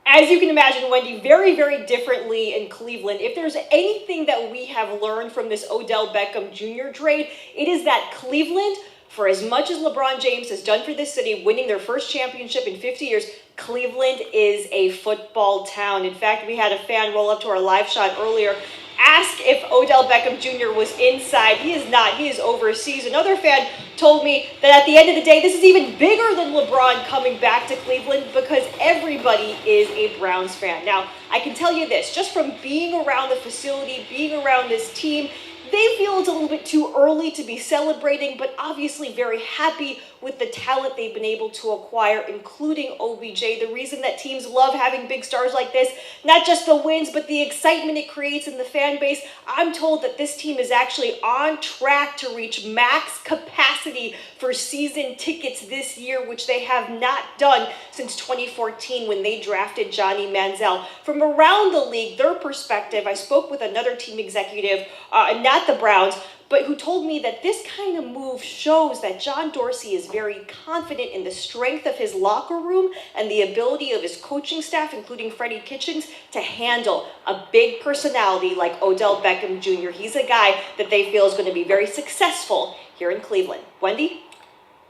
As you can imagine, Wendy, very, very differently in Cleveland. If there's anything that we have learned from this Odell Beckham Jr. trade, it is that Cleveland For as much as LeBron James has done for this city, winning their first championship in 50 years, Cleveland is a football town. In fact, we had a fan roll up to our live shot earlier, ask if Odell Beckham Jr. was inside. He is not. He is overseas. Another fan told me that at the end of the day, this is even bigger than LeBron coming back to Cleveland because everybody is a Browns fan. Now, I can tell you this, just from being around the facility, being around this team, they feel it's a little bit too early to be celebrating, but obviously very happy with the talent they've been able to acquire, including OBJ. The reason that teams love having big stars like this, not just the wins, but the excitement it creates in the fan base. I'm told that this team is actually on track to reach max capacity for season tickets this year, which they have not done since 2014 when they drafted Johnny Manziel. From around the league, their perspective, I spoke with another team executive, not the Browns, but who told me that this kind of move shows that John Dorsey is very confident in the strength of his locker room and the ability of his coaching staff, including Freddie Kitchens, to handle a big personality like Odell Beckham Jr. He's a guy that they feel is going to be very successful here in Cleveland. Wendy?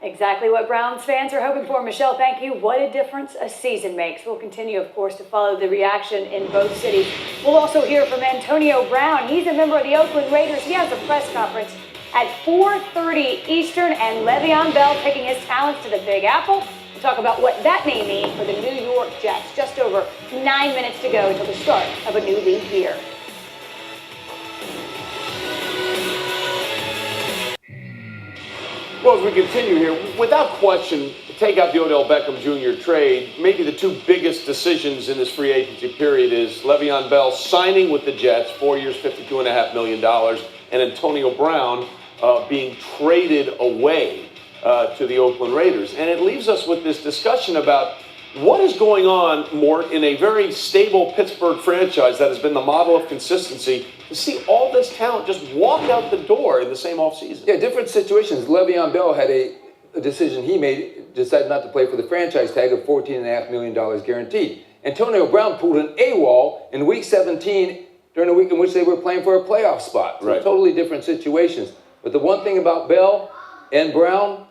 Exactly what Browns fans are hoping for. Michelle, thank you. What a difference a season makes. We'll continue, of course, to follow the reaction in both cities. We'll also hear from Antonio Brown. He's a member of the Oakland Raiders. He has a press conference at 4:30 Eastern, and Le'Veon Bell taking his talents to the Big Apple. We'll talk about what that may mean for the New York Jets. Just over 9 minutes to go until the start of a new league year.
Well, as we continue here, without question, take out the Odell Beckham Jr. trade, maybe the two biggest decisions in this free agency period is Le'Veon Bell signing with the Jets, 4 years, $52.5 million, and Antonio Brown being traded away to the Oakland Raiders. And it leaves us with this discussion about what is going on, Mort, in a very stable Pittsburgh franchise that has been the model of consistency, to see all this talent just walk out the door in the same offseason.
Yeah, different situations. Le'Veon Bell had a decision he made, decided not to play for the franchise tag of $14.5 million guaranteed. Antonio Brown pulled an AWOL in Week 17 during a week in which they were playing for a playoff spot. So totally different situations. But the one thing about Bell and Brown,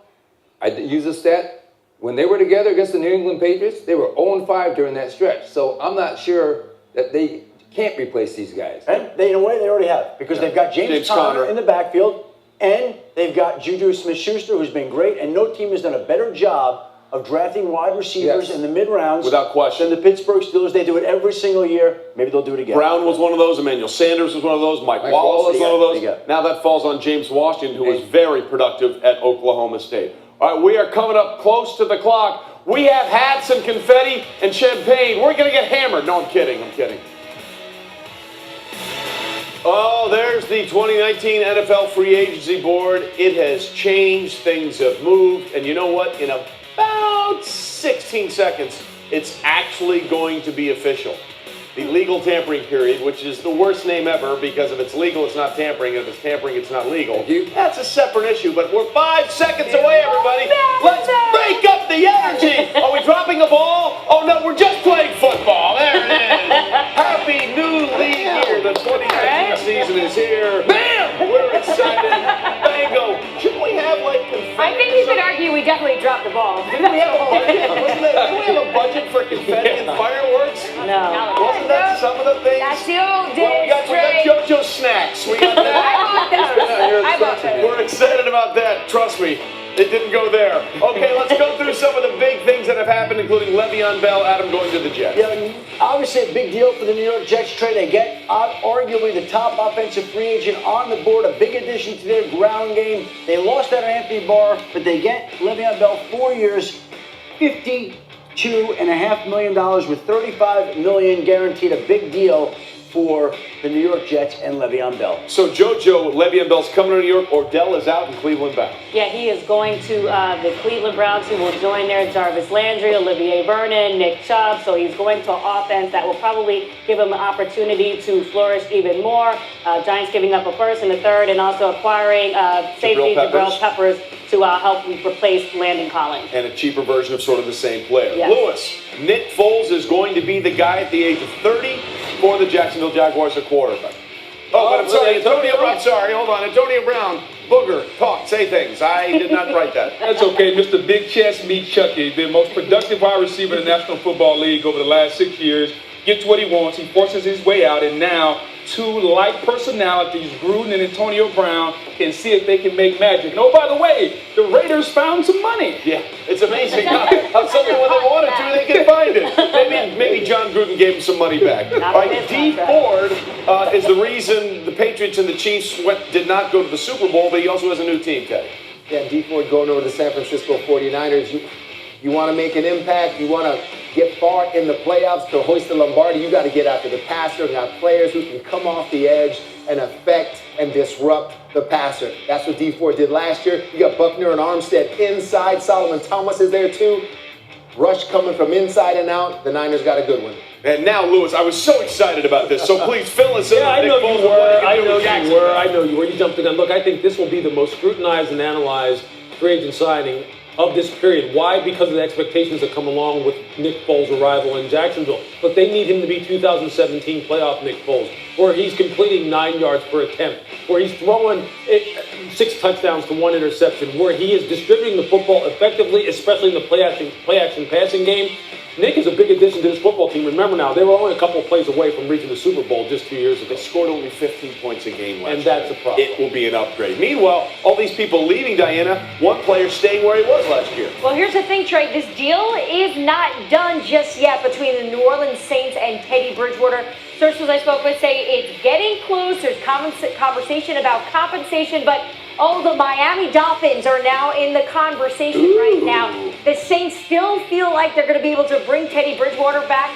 I use a stat, when they were together against the New England Patriots, they were 0-5 during that stretch. So I'm not sure that they can't replace these guys.
And they, in a way, they already have, because they've got James Conner in the backfield, and they've got Juju Smith-Schuster, who's been great, and no team has done a better job of drafting wide receivers in the mid-rounds
without question
than the Pittsburgh Steelers. They do it every single year. Maybe they'll do it again.
Brown was one of those. Emmanuel Sanders was one of those. Mike Wallace was one of those. Now that falls on James Washington, who was very productive at Oklahoma State. All right, we are coming up close to the clock. We have hats and confetti and champagne. We're going to get hammered. No, I'm kidding. I'm kidding. Oh, there's the 2019 NFL Free Agency Board. It has changed. Things have moved. And you know what? In about 16 seconds, it's actually going to be official. The legal tampering period, which is the worst name ever, because if it's legal, it's not tampering, and if it's tampering, it's not legal. That's a separate issue, but we're 5 seconds away, everybody. Let's break up the energy. Are we dropping a ball? Oh, no, we're just playing football. There it is. Happy new league year. The 2019 season is here. Bam! We're excited. Bingo. Should we have, like, confetti?
I think you could argue we definitely dropped the ball.
Didn't we have a budget? Do we have a budget for confetti and fireworks?
No.
Wasn't that some of the things?
That's the old days,
Well, we got JoJo snacks. We got that.
I bought those.
We're excited about that. Trust me, it didn't go there. Okay, let's go through some of the big things that have happened, including Le'Veon Bell, Adam going to the Jets.
Yeah, obviously a big deal for the New York Jets trade. They get arguably the top offensive free agent on the board, a big addition to their ground game. They lost out on Anthony Barr, but they get Le'Veon Bell 4 years, $52.5 million with $35 million guaranteed. A big deal for the New York Jets and Le'Veon Bell.
So JoJo, Le'Veon Bell's coming to New York. Odell is out and Cleveland back.
Yeah, he is going to the Cleveland Browns, who will join there Jarvis Landry, Olivier Vernon, Nick Chubb. So he's going to an offense that will probably give him an opportunity to flourish even more. Giants giving up a first and a third, and also acquiring safety Jabril Peppers to help replace Landon Collins.
And a cheaper version of sort of the same player.
Yes.
Lewis, Nick Foles is going to be the guy at the age of 30 for the Jacksonville Jaguars at quarterback. Oh, but I'm sorry, Antonio. I'm sorry. Hold on, Antonio Brown. Booger, talk, say things. I did not write that.
That's okay. Mr. Big Chest Meat Chucky, the most productive wide receiver in the National Football League over the last 6 years, gets what he wants. He forces his way out, and now two like personalities, Gruden and Antonio Brown, can see if they can make magic. And oh, by the way, the Raiders found some money.
Yeah, it's amazing how something when they wanted to, they can find it. Maybe John Gruden gave him some money back. All right, D Ford is the reason the Patriots and the Chiefs did not go to the Super Bowl, but he also has a new team, Teddy.
Yeah, D Ford going over to the San Francisco 49ers. You want to make an impact, you want to get far in the playoffs to hoist the Lombardi, you got to get after the passer and have players who can come off the edge and affect and disrupt the passer. That's what D Ford did last year. You got Buckner and Armstead inside. Solomon Thomas is there too. Rush coming from inside and out. The Niners got a good one.
And now, Lewis, I was so excited about this, so please fill us in.
Yeah,
on
I
Nick
know
Foles
you
and what
were.
he can
I
do
know
with
you
Jacksonville.
were. I know you were. You jumped the gun. Look, I think this will be the most scrutinized and analyzed free agent signing of this period. Why? Because of the expectations that come along with Nick Foles' arrival in Jacksonville. But they need him to be 2017 playoff Nick Foles, where he's completing 9 yards per attempt, where he's throwing 6 touchdowns to 1 interception, where he is distributing the football effectively, especially in the play action passing game. Nick is a big addition to this football team. Remember now, they were only a couple of plays away from reaching the Super Bowl just 2 years ago.
They scored only 15 points a game last year.
And that's a problem.
It will be an upgrade. Meanwhile, all these people leaving, Diana, one player staying where he was last year.
Well, here's the thing, Trey. This deal is not done just yet between the New Orleans Saints and Teddy Bridgewater. Sources I spoke with say it's getting close. There's conversation about compensation, but the Miami Dolphins are now in the conversation right now. The Saints still feel like they're going to be able to bring Teddy Bridgewater back.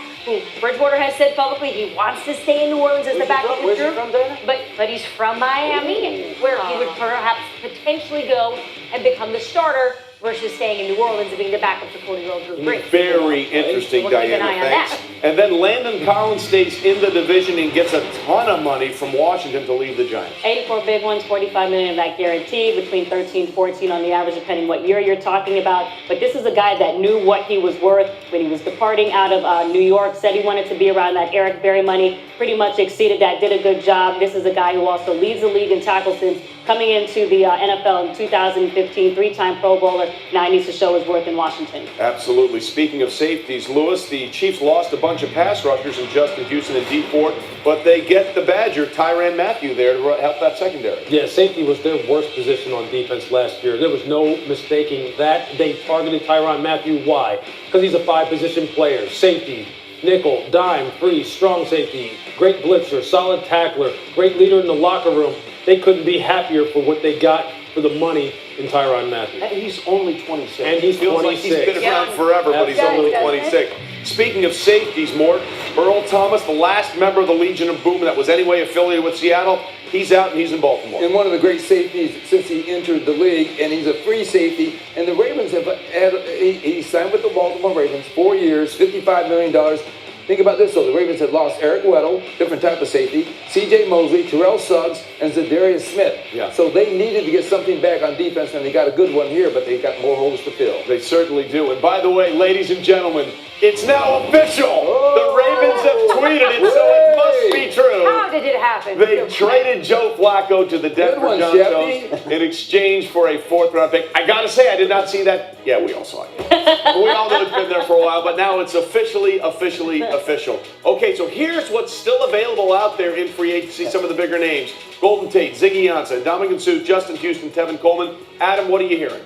Bridgewater has said publicly he wants to stay in New Orleans as the backup.
Where's he from, Dana?
But he's from Miami, where he would perhaps potentially go and become the starter versus staying in New Orleans and being the backup to 40-year-old Drew Brees.
Very interesting,
We'll keep an
Diana.
eye on
Thanks.
that.
And then Landon Collins stays in the division and gets a ton of money from Washington to leave the Giants.
84 big ones, 45 million of that guaranteed, between 13 14 on the average, depending what year you're talking about. But this is a guy that knew what he was worth when he was departing out of New York, said he wanted to be around that Eric Berry money, pretty much exceeded that, did a good job. This is a guy who also leads the league in tackles since coming into the NFL in 2015, 3-time Pro Bowler. Now he needs to show his worth in Washington.
Absolutely. Speaking of safeties, Lewis, the Chiefs lost a bunch of pass rushers in Justin Houston and D Ford, but they get the Badger, Tyrann Mathieu, there to help that secondary.
Yeah, safety was their worst position on defense last year. There was no mistaking that. They targeted Tyrann Mathieu. Why? Because he's a 5-position player. Safety, nickel, dime, free, strong safety, great blitzer, solid tackler, great leader in the locker room. They couldn't be happier for what they got for the money in Tyrann Mathieu.
And he's only 26.
And he's
feels
26.
like he's been around forever, but he's only 26. Speaking of safeties, Mort, Earl Thomas, the last member of the Legion of Boom that was anyway affiliated with Seattle, he's out and he's in Baltimore.
And one of the great safeties since he entered the league, and he's a free safety. And the Ravens have he signed with the Baltimore Ravens, 4 years, $55 million. Think about this, though. The Ravens had lost Eric Weddle, different type of safety, C.J. Mosley, Terrell Suggs, and Zadarius Smith.
Yeah.
So they needed to get something back on defense, and they got a good one here, but they got more holes to fill.
They certainly do. And by the way, ladies and gentlemen, it's now official. The Ravens have tweeted it, so it must be true.
How did it happen?
They traded Joe Flacco to the Denver
one,
Broncos in exchange for a 4th-round pick. I gotta say, I did not see that. Yeah, we all saw it. We all know it's been there for a while, but now it's official. Okay, so here's what's still available out there in free agency. Some of the bigger names: Golden Tate, Ziggy Ansah, Ndamukong Suh, Justin Houston, Tevin Coleman. Adam, what are you hearing?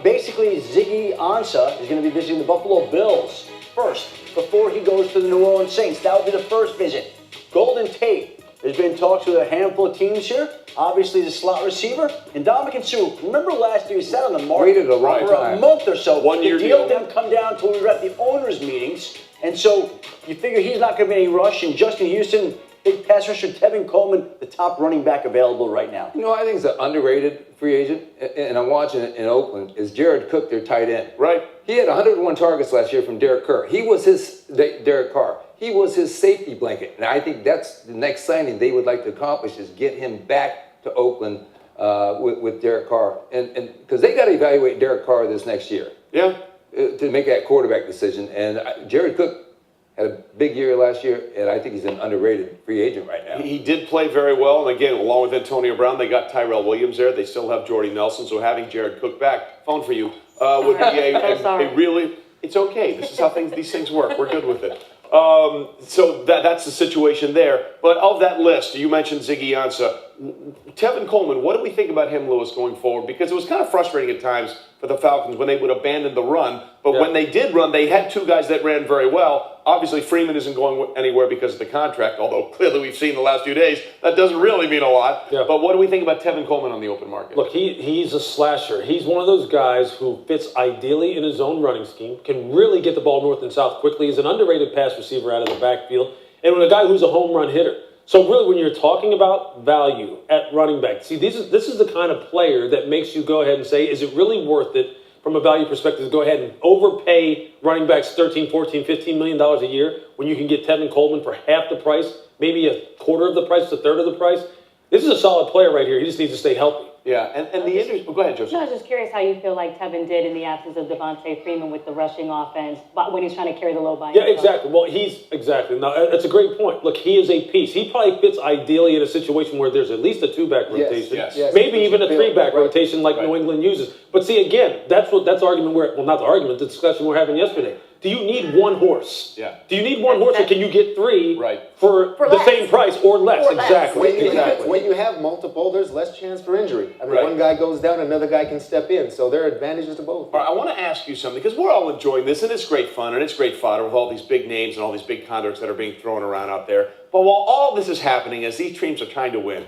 Basically, Ziggy Ansah is going to be visiting the Buffalo Bills first before he goes to the New Orleans Saints. That would be the first visit. Golden Tate, there's been talks with a handful of teams here. Obviously, the slot receiver. And Ndamukong Suh, remember last year he sat on the market
Waited a long
for
time.
a month or so.
1 year
The deal
deal.
didn't come down until we were at the owners' meetings. And so you figure he's not going to be any rush. And Justin Houston, big pass rusher, Tevin Coleman, the top running back available right now.
You know, I think it's an underrated free agent, and I'm watching it in Oakland, is Jared Cook, their tight end.
Right.
He had 101 targets last year from Derek Carr. He was his Derek Carr. He was his safety blanket. And I think that's the next signing they would like to accomplish, is get him back to Oakland with Derek Carr. And because they got to evaluate Derek Carr this next year.
Yeah.
To make that quarterback decision. And Jared Cook had a big year last year, and I think he's an underrated free agent right now.
He did play very well, and again, along with Antonio Brown, they got Tyrell Williams there. They still have Jordy Nelson, so having Jared Cook back, phone for you, would be a really. It's okay. This is how these things work. We're good with it. So that's the situation there. But of that list, you mentioned Ziggy Ansah. Tevin Coleman, what do we think about him, Lewis, going forward? Because it was kind of frustrating at times for the Falcons when they would abandon the run. But when they did run, they had two guys that ran very well. Obviously, Freeman isn't going anywhere because of the contract, although clearly we've seen the last few days that doesn't really mean a lot.
Yeah.
But what do we think about Tevin Coleman on the open market?
Look, he's a slasher. He's one of those guys who fits ideally in his own running scheme, can really get the ball north and south quickly, is an underrated pass receiver out of the backfield, and a guy who's a home run hitter. So really, when you're talking about value at running back, see, this is the kind of player that makes you go ahead and say, is it really worth it from a value perspective to go ahead and overpay running backs $13, $14, $15 million a year when you can get Tevin Coleman for half the price, maybe a quarter of the price, a third of the price? This is a solid player right here. He just needs to stay healthy.
Yeah, and the injuries. Go ahead, Joseph.
No, I was just curious how you feel like Tevin did in the absence of Devontae Freeman with the rushing offense, but when he's trying to carry the low by
Yeah, exactly. Well, no, that's a great point. Look, he is a piece. He probably fits ideally in a situation where there's at least a two-back rotation,
yes.
maybe even a three-back rotation like New England uses. But see, again, that's the argument not the argument, the discussion we're having yesterday. Do you need one horse?
Yeah.
Do you need one horse, or can you get three for the
less.
same price or less?
Or less.
Exactly.
When you have multiple, there's less chance for injury. I mean,
Right.
one guy goes down, another guy can step in. So there are advantages to both.
All right, I want to ask you something, because we're all enjoying this, and it's great fun, and it's great fodder with all these big names and all these big contracts that are being thrown around out there. But while all this is happening, as these teams are trying to win,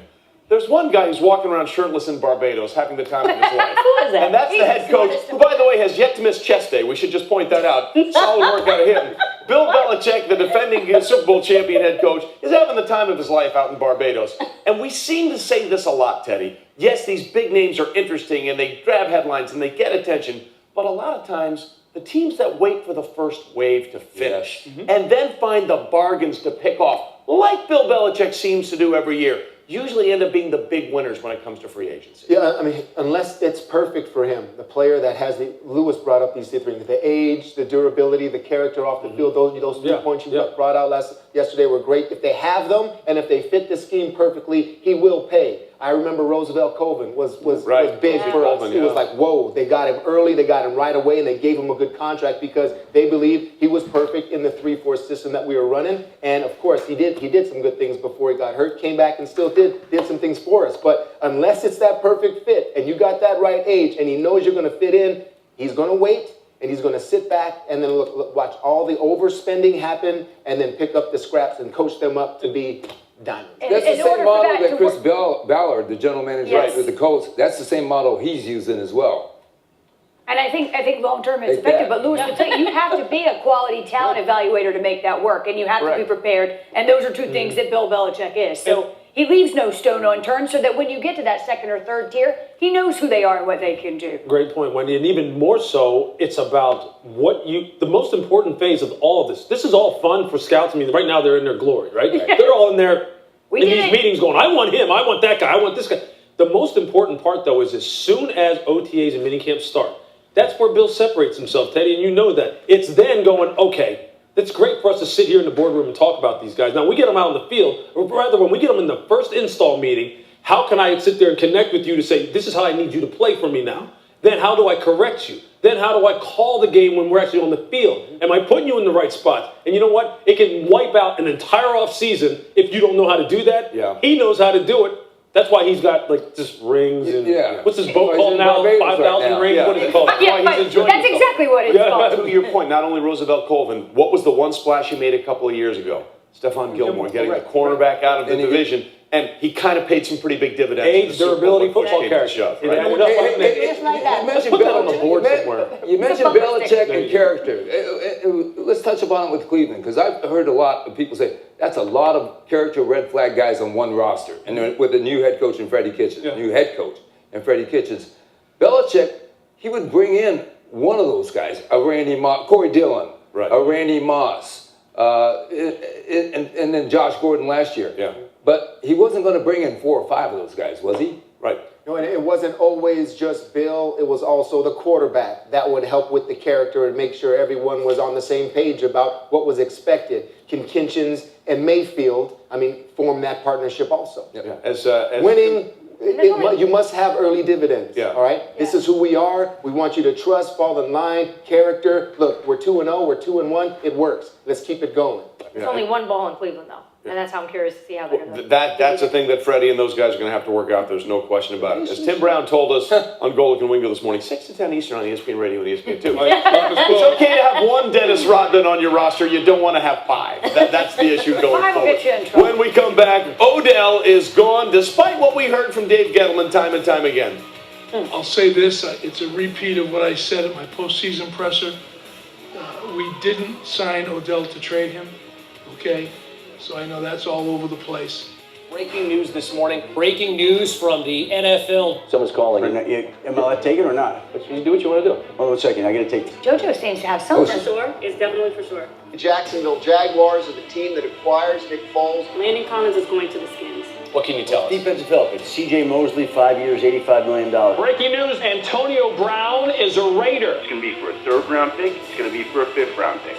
there's one guy who's walking around shirtless in Barbados having the time of his life.
Who is that?
And that's the head coach, who, by the way, has yet to miss chest day. We should just point that out. Solid work out of him. Bill Belichick, the defending Super Bowl champion head coach, is having the time of his life out in Barbados. And we seem to say this a lot, Teddy. Yes, these big names are interesting, and they grab headlines, and they get attention. But a lot of times, the teams that wait for the first wave to finish and then find the bargains to pick off, like Bill Belichick seems to do every year, usually end up being the big winners when it comes to free agency.
Yeah, I mean, unless it's perfect for him, the player that has Lewis brought up these three things: the age, the durability, the character off the field. Those 3 points you brought out yesterday were great. If they have them and if they fit the scheme perfectly, he will pay. I remember Roosevelt Colvin was big for us. It was like, whoa, they got him early, they got him right away, and they gave him a good contract because they believed he was perfect in the 3-4 system that we were running. And of course, he did some good things before he got hurt, came back and still did some things for us. But unless it's that perfect fit and you got that right age and he knows you're going to fit in, he's going to wait. And he's going to sit back and then watch all the overspending happen and then pick up the scraps and coach them up to be diamonds.
That's the same model that Chris Ballard, the general manager with the Colts, that's the same model he's using as well.
And I think long term it's effective. But Lewis, you have to be a quality talent evaluator to make that work, and you have to be prepared. And those are two things that Bill Belichick is. So he leaves no stone unturned, so that when you get to that second or third tier, he knows who they are and what they can do.
Great point, Wendy. And even more so, it's about the most important phase of all of this. This is all fun for scouts. I mean, right now they're in their glory, right? They're all in there in these meetings going, I want him, I want that guy, I want this guy. The most important part, though, is as soon as OTAs and minicamps start, that's where Bill separates himself, Teddy, and you know that. It's then going, okay, it's great for us to sit here in the boardroom and talk about these guys. Now, we get them out in the field, or rather, when we get them in the first install meeting, how can I sit there and connect with you to say, this is how I need you to play for me now? Then how do I correct you? Then how do I call the game when we're actually on the field? Am I putting you in the right spot? And you know what? It can wipe out an entire offseason if you don't know how to do that. Yeah. He knows how to do it. That's why he's got like just rings and what's his boat called now? 5,000 rings. What is it called?
That's exactly what it's called.
To your point, not only Roosevelt Colvin, what was the one splash he made a couple of years ago? Stephon Gilmore getting the cornerback out of the division, and he kind of paid some pretty big dividends.
Age, durability, football character.
You mentioned Belichick and character. Let's touch upon it with Cleveland, because I've heard a lot of people say that's a lot of character red flag guys on one roster, and with the new head coach and Freddie Kitchens, Belichick, he would bring in one of those guys, a Randy Moss, Corey Dillon, a Randy Moss. And then Josh Gordon last year. Yeah. But he wasn't going to bring in 4 or 5 of those guys, was he?
Right.
And it wasn't always just Bill, it was also the quarterback that would help with the character and make sure everyone was on the same page about what was expected. Can Kinchins and Mayfield, form that partnership also.
As
winning, you must have early dividends. All right? This is who we are. We want you to trust, fall in line, character. Look, we're 2-0, we're 2-1. It works. Let's keep it going.
It's only one ball in Cleveland, though. And that's how I'm curious to see how they're going to.
That's the thing that Freddie and those guys are going to have to work out. There's no question about it. As Tim Brown told us on Golic and Wingo this morning, 6 to 10 Eastern on ESPN Radio and ESPN2. It's okay to have one Dennis Rodman on your roster. You don't want to have 5. That's the issue going
Five will
forward.
get you in trouble.
When we come back, Odell is gone, despite what we heard from Dave Gettleman time and time again.
I'll say this, it's a repeat of what I said at my postseason presser. We didn't sign Odell to trade him, okay? So I know that's all over the place.
Breaking news this morning. Breaking news from the NFL.
Someone's calling.
Am I allowed to take it or not?
You do what you want to do.
Hold on a second. I got to take it.
JoJo seems to have something.
For sure. It's definitely for sure.
The Jacksonville Jaguars are the team that acquires Nick Foles.
Landon Collins is going to the Skins.
What can you tell us?
Defensive help. It's C.J. Mosley, 5 years, $85 million.
Breaking news, Antonio Brown is a Raider.
It's going to be for a 3rd round pick. It's going to be for a 5th round pick.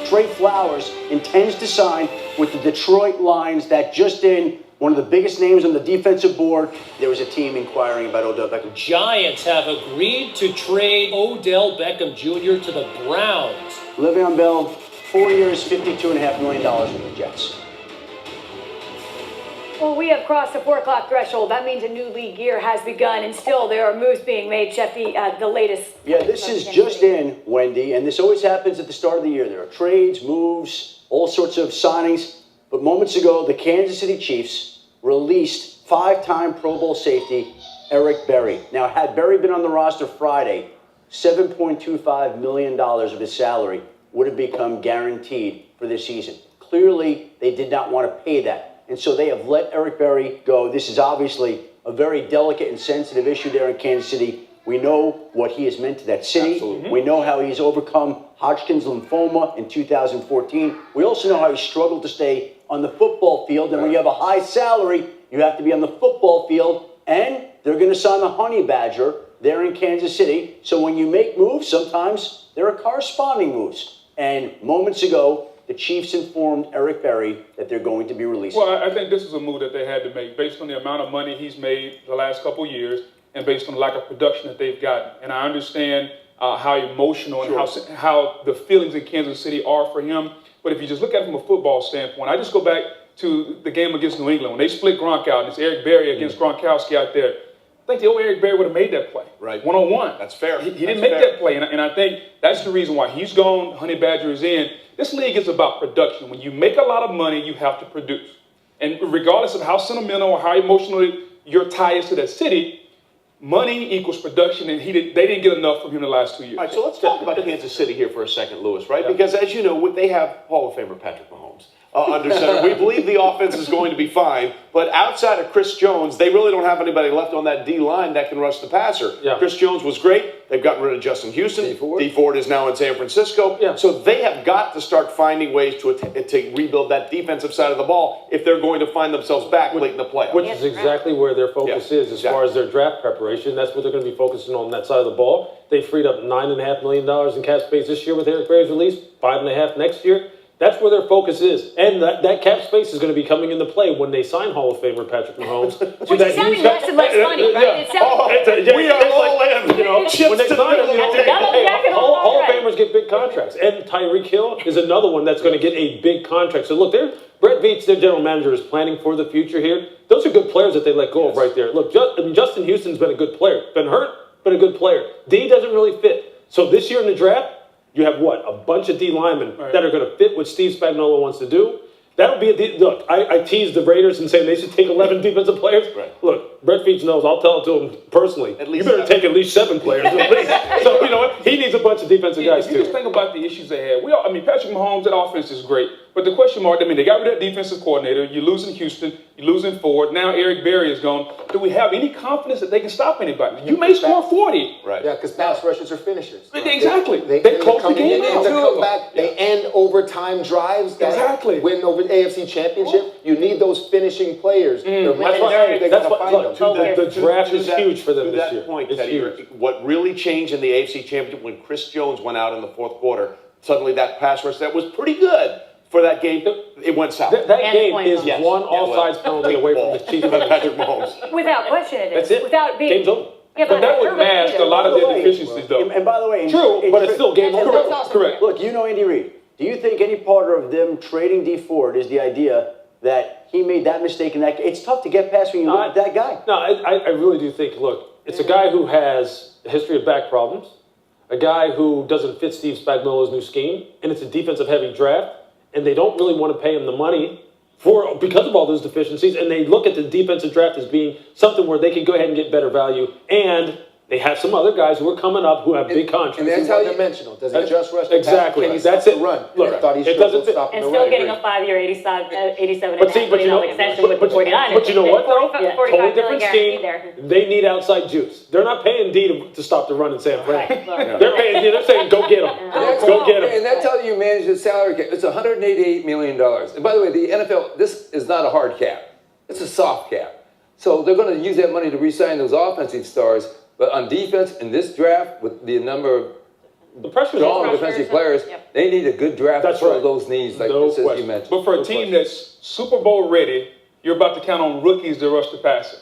Trey Flowers intends to sign with the Detroit Lions. That just in, one of the biggest names on the defensive board. There was a team inquiring about Odell Beckham.
Giants have agreed to trade Odell Beckham Jr. to the Browns.
Le'Veon Bell, 4 years, $52.5 million with the Jets.
Well, we have crossed the 4 o'clock threshold. That means a new league year has begun, and still there are moves being made. Jeff, the latest.
Yeah, this is just in, Wendy, and this always happens at the start of the year. There are trades, moves, all sorts of signings. But moments ago, the Kansas City Chiefs released 5-time Pro Bowl safety Eric Berry. Now, had Berry been on the roster Friday, $7.25 million of his salary would have become guaranteed for this season. Clearly, they did not want to pay that. And so they have let Eric Berry go. This is obviously a very delicate and sensitive issue there in Kansas City. We know what he has meant to that city.
Absolutely.
We know how he's overcome Hodgkin's lymphoma in 2014. We also know how he struggled to stay on the football field. And when you have a high salary, you have to be on the football field. And they're going to sign the Honey Badger there in Kansas City. So when you make moves, sometimes there are corresponding moves. And moments ago, the Chiefs informed Eric Berry that they're going to be releasing.
Well, I think this is a move that they had to make based on the amount of money he's made the last couple of years and based on the lack of production that they've gotten. And I understand how emotional and how the feelings in Kansas City are for him. But if you just look at it from a football standpoint, I just go back to the game against New England. When they split Gronk out, and it's Eric Berry against Gronkowski out there, I think the old Eric Berry would have made that play.
Right.
One-on-one.
That's fair.
He didn't make that play. And I think that's the reason why he's gone, Honey Badger is in. This league is about production. When you make a lot of money, you have to produce. And regardless of how sentimental or how emotional your tie is to that city, money equals production, and they didn't get enough from him the last 2 years.
All right, so let's talk about Kansas City here for a second, Lewis, right? Because as you know, they have Hall of Famer Patrick Mahomes under center. We believe the offense is going to be fine, but outside of Chris Jones, they really don't have anybody left on that D-line that can rush the passer.
Yeah.
Chris Jones was great. They've gotten rid of Justin Houston. Dee Ford is now in San Francisco.
Yeah.
So they have got to start finding ways to rebuild that defensive side of the ball if they're going to find themselves back late in the playoffs.
Which is exactly where their focus is as far as their draft preparation. That's what they're going to be focusing on that side of the ball. They freed up $9.5 million in cap space this year with Eric Berry's release, $5.5 next year. That's where their focus is. And that cap space is going to be coming into play when they sign Hall of Famer Patrick Mahomes.
Which is sounding less and less funny, right?
We are all in.
You know, when they sign him, Hall of Famers get big contracts. And Tyreek Hill is another one that's going to get a big contract. So look, Brett Veach, their general manager, is planning for the future here. Those are good players that they let go of right there. Look, Justin Houston's been a good player. Been hurt, but a good player. D doesn't really fit. So this year in the draft, you have what? A bunch of D linemen that are going to fit what Steve Spagnuolo wants to do. That'll be look, I teased the Raiders and saying they should take 11 defensive players. Right. Look, Brett Veach knows, I'll tell it to him personally. You better take at least 7 players at least. So, you know what? He needs a bunch of defensive guys,
too. Just think about the issues they had. Patrick Mahomes, that offense is great. But the question mark, they got rid of that defensive coordinator. You're losing Houston. You're losing Ford. Now Eric Berry is gone. Do we have any confidence that they can stop anybody? You may score 40.
Right.
Yeah, because pass rushers are finishers.
Exactly.
They
close the game out.
They come back. They end overtime drives that win over the AFC Championship. You need those finishing players. They're
That's
gonna
what,
find
look,
them.
the draft is huge for them
To
this
that
year.
point,
It's
Teddy,
huge.
what really changed in the AFC Championship when Chris Jones went out in the fourth quarter, suddenly that pass rush that was pretty good for that game, it went south.
That game is
Yes.
one
Yeah,
offsides penalty away from the Chiefs.
Patrick Mahomes.
Without question, it is.
That's it.
Without being.
Game's over.
Yeah,
But that would mask a lot of their deficiencies, though.
And by the way,
True, but it's still game
and
over.
look,
Correct.
Look, you know Andy Reid. Do you think any part of them trading D Ford is the idea that he made that mistake in that? It's tough to get past when you look at that guy.
No, I really do think, look, it's a guy who has a history of back problems, a guy who doesn't fit Steve Spagnuolo's new scheme, and it's a defensive-heavy draft, and they don't really want to pay him the money because of all those deficiencies, and they look at the defensive draft as being something where they can go ahead and get better value, and they have some other guys who are coming up who have big contracts.
And that's how dimensional. Does he just rush the
exactly?
Can he
That's
stop
it.
the run?
Look,
I thought he
it
struggled
doesn't fit.
stopping
And
the
still
run.
getting a 5-year, 87
But see, but you know,
extension with the 49ers.
But you know what though?
Yeah.
Totally different scheme. They need outside juice. They're not paying D to stop the run in San Fran. They're paying D. They're saying go get them. Go get them.
And that's how you manage the salary cap. It's $188 million. And by the way, the NFL, this is not a hard cap. It's a soft cap. So they're going to use that money to re-sign those offensive stars. But on defense, in this draft, with the number of strong defensive players, they need a good draft to fill those needs, like you mentioned.
But for a team that's Super Bowl ready, you're about to count on rookies to rush the passer.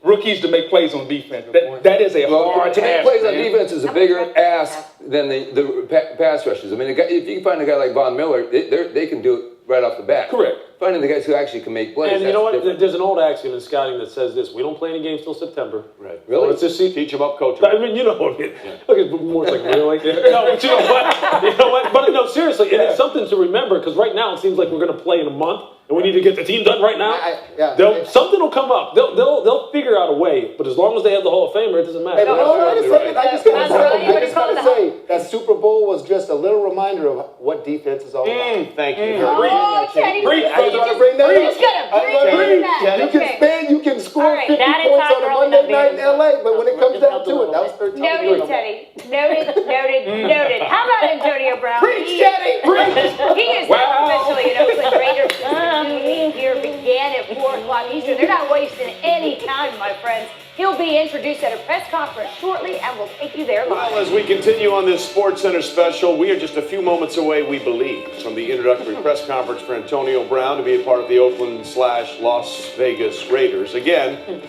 Rookies to make plays on defense. That is a hard
to make
task.
plays on
man.
defense is a bigger ask than the pass rushers. I mean, if you can find a guy like Von Miller, they can do it right off the bat.
Correct.
Finding the guys who actually can make plays.
And you know what?
different.
There's an old axiom in scouting that says this: we don't play any games till September.
Right.
So let's just see.
Teach them up, coach them.
I mean, you know what? Look at Moore's like, really? No, but you know what? You know what? But no, seriously, and it's something to remember because right now it seems like we're going to play in a month, and we need to get the team done right now. Something will come up. They'll figure out a way. But as long as they have the Hall of Famer, it doesn't matter.
Hey, wait a second. I just got to say that Super Bowl was just a little reminder of what defense is all about.
Thank you.
Oh, Teddy,
I was going to bring that up. You can spend, you can score 50
that
points
entire
on a
early
Monday
night
night in LA, but when it comes down to it, that was 13.
Noted, Teddy. Noted. How about Antonio Brown?
Preach, Teddy, preach.
He is now officially an Oakland Raider. The new league year began at 4 o'clock Eastern. They're not wasting any time, my friends. He'll be introduced at a press conference shortly, and we'll take you there live.
Well, as we continue on this Sports Center special, we are just a few moments away, we believe, from the introductory press conference for Antonio Brown to be a part of the Oakland/Las Vegas Raiders. Again,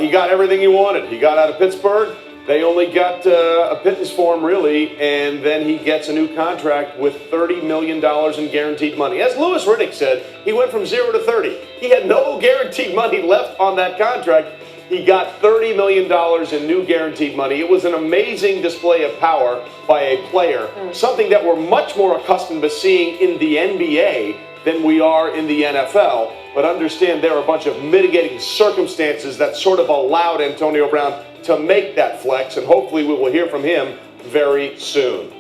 he got everything he wanted. He got out of Pittsburgh. They only got a pittance for him, really, and then he gets a new contract with $30 million in guaranteed money. As Louis Riddick said, he went from 0 to 30. He had no guaranteed money left on that contract. He got $30 million in new guaranteed money. It was an amazing display of power by a player, something that we're much more accustomed to seeing in the NBA than we are in the NFL. But understand there are a bunch of mitigating circumstances that sort of allowed Antonio Brown to make that flex, and hopefully we will hear from him very soon.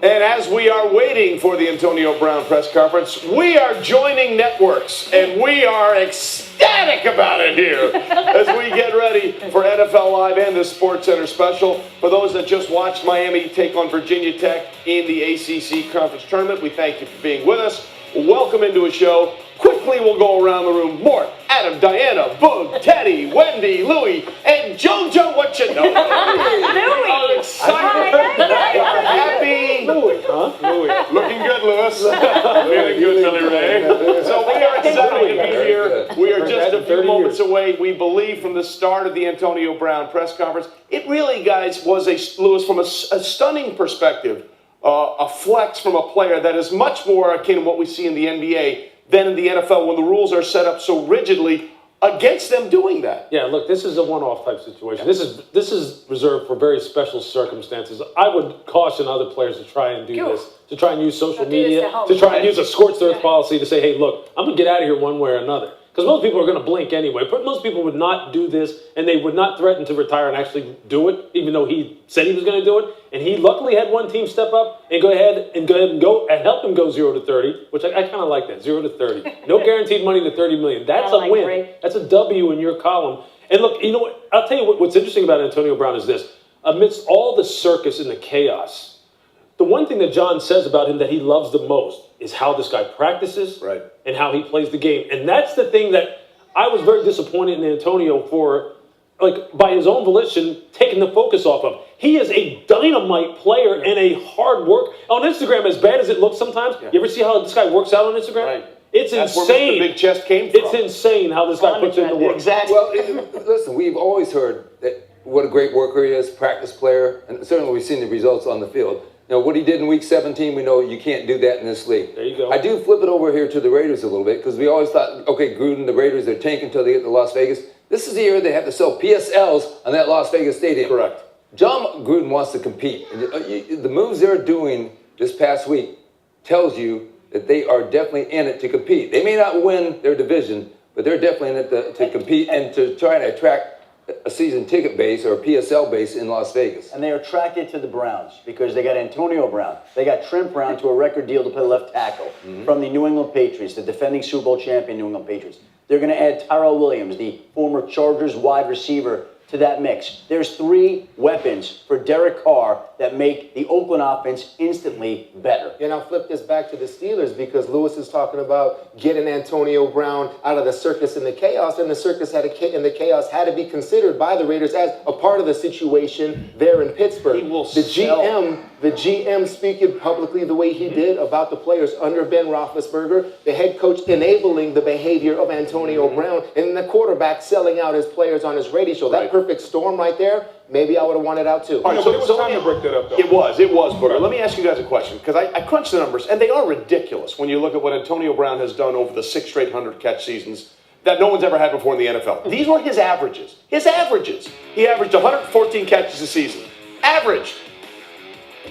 And as we are waiting for the Antonio Brown press conference, we are joining networks, and we are ecstatic about it here as we get ready for NFL Live and the Sports Center special. For those that just watched Miami take on Virginia Tech in the ACC Conference Tournament, we thank you for being with us. Welcome into a show. Quickly, we'll go around the room. Mort, Adam, Diana, Boog, Teddy, Wendy, Louie, and JoJo, what you know?
Louie!
Happy. Louie, huh? Louie. Looking good, Louis. Feeling good, Billy Ray. So we are excited to be here. We are just a few moments away, we believe, from the start of the Antonio Brown press conference. It really, guys, was Louis, from a stunning perspective, a flex from a player that is much more akin to what we see in the NBA than in the NFL when the rules are set up so rigidly against them doing that.
Yeah, look, this is a one-off type situation. This is reserved for very special circumstances. I would caution other players to try and do this, to try and use social media, to try and use a scorched earth policy to say, hey, look, I'm going to get out of here one way or another. Because most people are going to blink anyway. But most people would not do this, and they would not threaten to retire and actually do it, even though he said he was going to do it. And he luckily had one team step up and go ahead and help him go 0 to 30, which I kind of like that, 0 to 30. No guaranteed money to $30 million. That's a win. Great. That's a W in your column. And look, you know what? I'll tell you what's interesting about Antonio Brown is this. Amidst all the circus and the chaos, the one thing that John says about him that he loves the most is how this guy practices and how he plays the game. And that's the thing that I was very disappointed in Antonio for, like, by his own volition, taking the focus off of. He is a dynamite player and a hard work. On Instagram, as bad as it looks sometimes, you ever see how this guy works out on Instagram?
Right.
It's
That's
insane.
where Mr. Big Chest came from.
It's insane how this guy puts in the work.
Exactly.
Well, listen, we've always heard that what a great worker he is, practice player, and certainly we've seen the results on the field. You know, what he did in week 17, we know you can't do that in this league.
There you go.
I do flip it over here to the Raiders a little bit because we always thought, okay, Gruden, the Raiders, they're tanking until they get to Las Vegas. This is the year they have to sell PSLs on that Las Vegas stadium.
Correct.
John Gruden wants to compete. And the moves they're doing this past week tells you that they are definitely in it to compete. They may not win their division, but they're definitely in it to compete and to try to attract a season ticket base or a PSL base in Las Vegas.
And they are attracted to the Browns because they got Antonio Brown. They got Trent Brown to a record deal to play left tackle from the New England Patriots, the defending Super Bowl champion New England Patriots. They're going to add Tyrell Williams, the former Chargers wide receiver, to that mix. There's 3 weapons for Derek Carr that make the Oakland offense instantly better.
And I'll flip this back to the Steelers because Lewis is talking about getting Antonio Brown out of the circus and the chaos, and the circus and the chaos had to be considered by the Raiders as a part of the situation there in Pittsburgh. The GM speaking publicly the way he did about the players under Ben Roethlisberger, the head coach enabling the behavior of Antonio Brown, and the quarterback selling out his players on his radio show. That perfect storm right there, maybe I would have wanted out too.
All right,
but it was time to break that up, though.
It was, Booger. Let me ask you guys a question, because I crunched the numbers, and they are ridiculous when you look at what Antonio Brown has done over the 6 straight 100-catch seasons that no one's ever had before in the NFL. These were his averages. His averages. He averaged 114 catches a season. Averaged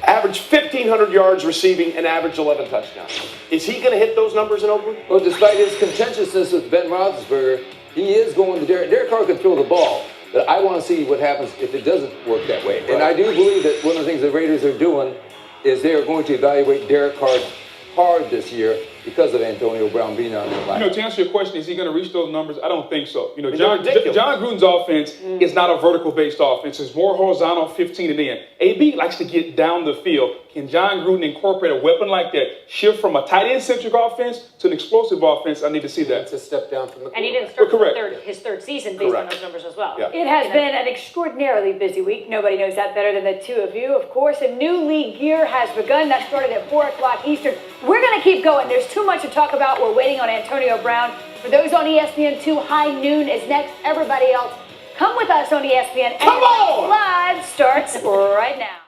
1,500 yards receiving and averaged 11 touchdowns. Is he going to hit those numbers in Oakland?
Well, despite his contentiousness with Ben Roethlisberger, he is going to Derek Carr can throw the ball. But I want to see what happens if it doesn't work that way. And I do believe that one of the things the Raiders are doing is they are going to evaluate Derek Carr hard this year because of Antonio Brown being on the line.
You know, to answer your question, is he going to reach those numbers? I don't think so. You know, John Gruden's offense is not a vertical-based offense. It's more horizontal, 15 and in. AB likes to get down the field. Can John Gruden incorporate a weapon like that, shift from a tight end-centric offense to an explosive offense? I need to see that.
It's a step down from the
And he didn't start his third season based on those numbers as well.
Yeah.
It has been an extraordinarily busy week. Nobody knows that better than the 2 of you. Of course, a new league year has begun. That started at 4 o'clock Eastern. We're going to keep going. There's too much to talk about. We're waiting on Antonio Brown. For those on ESPN2, High Noon is next. Everybody else, come with us on ESPN.
Come on!
Live starts right now.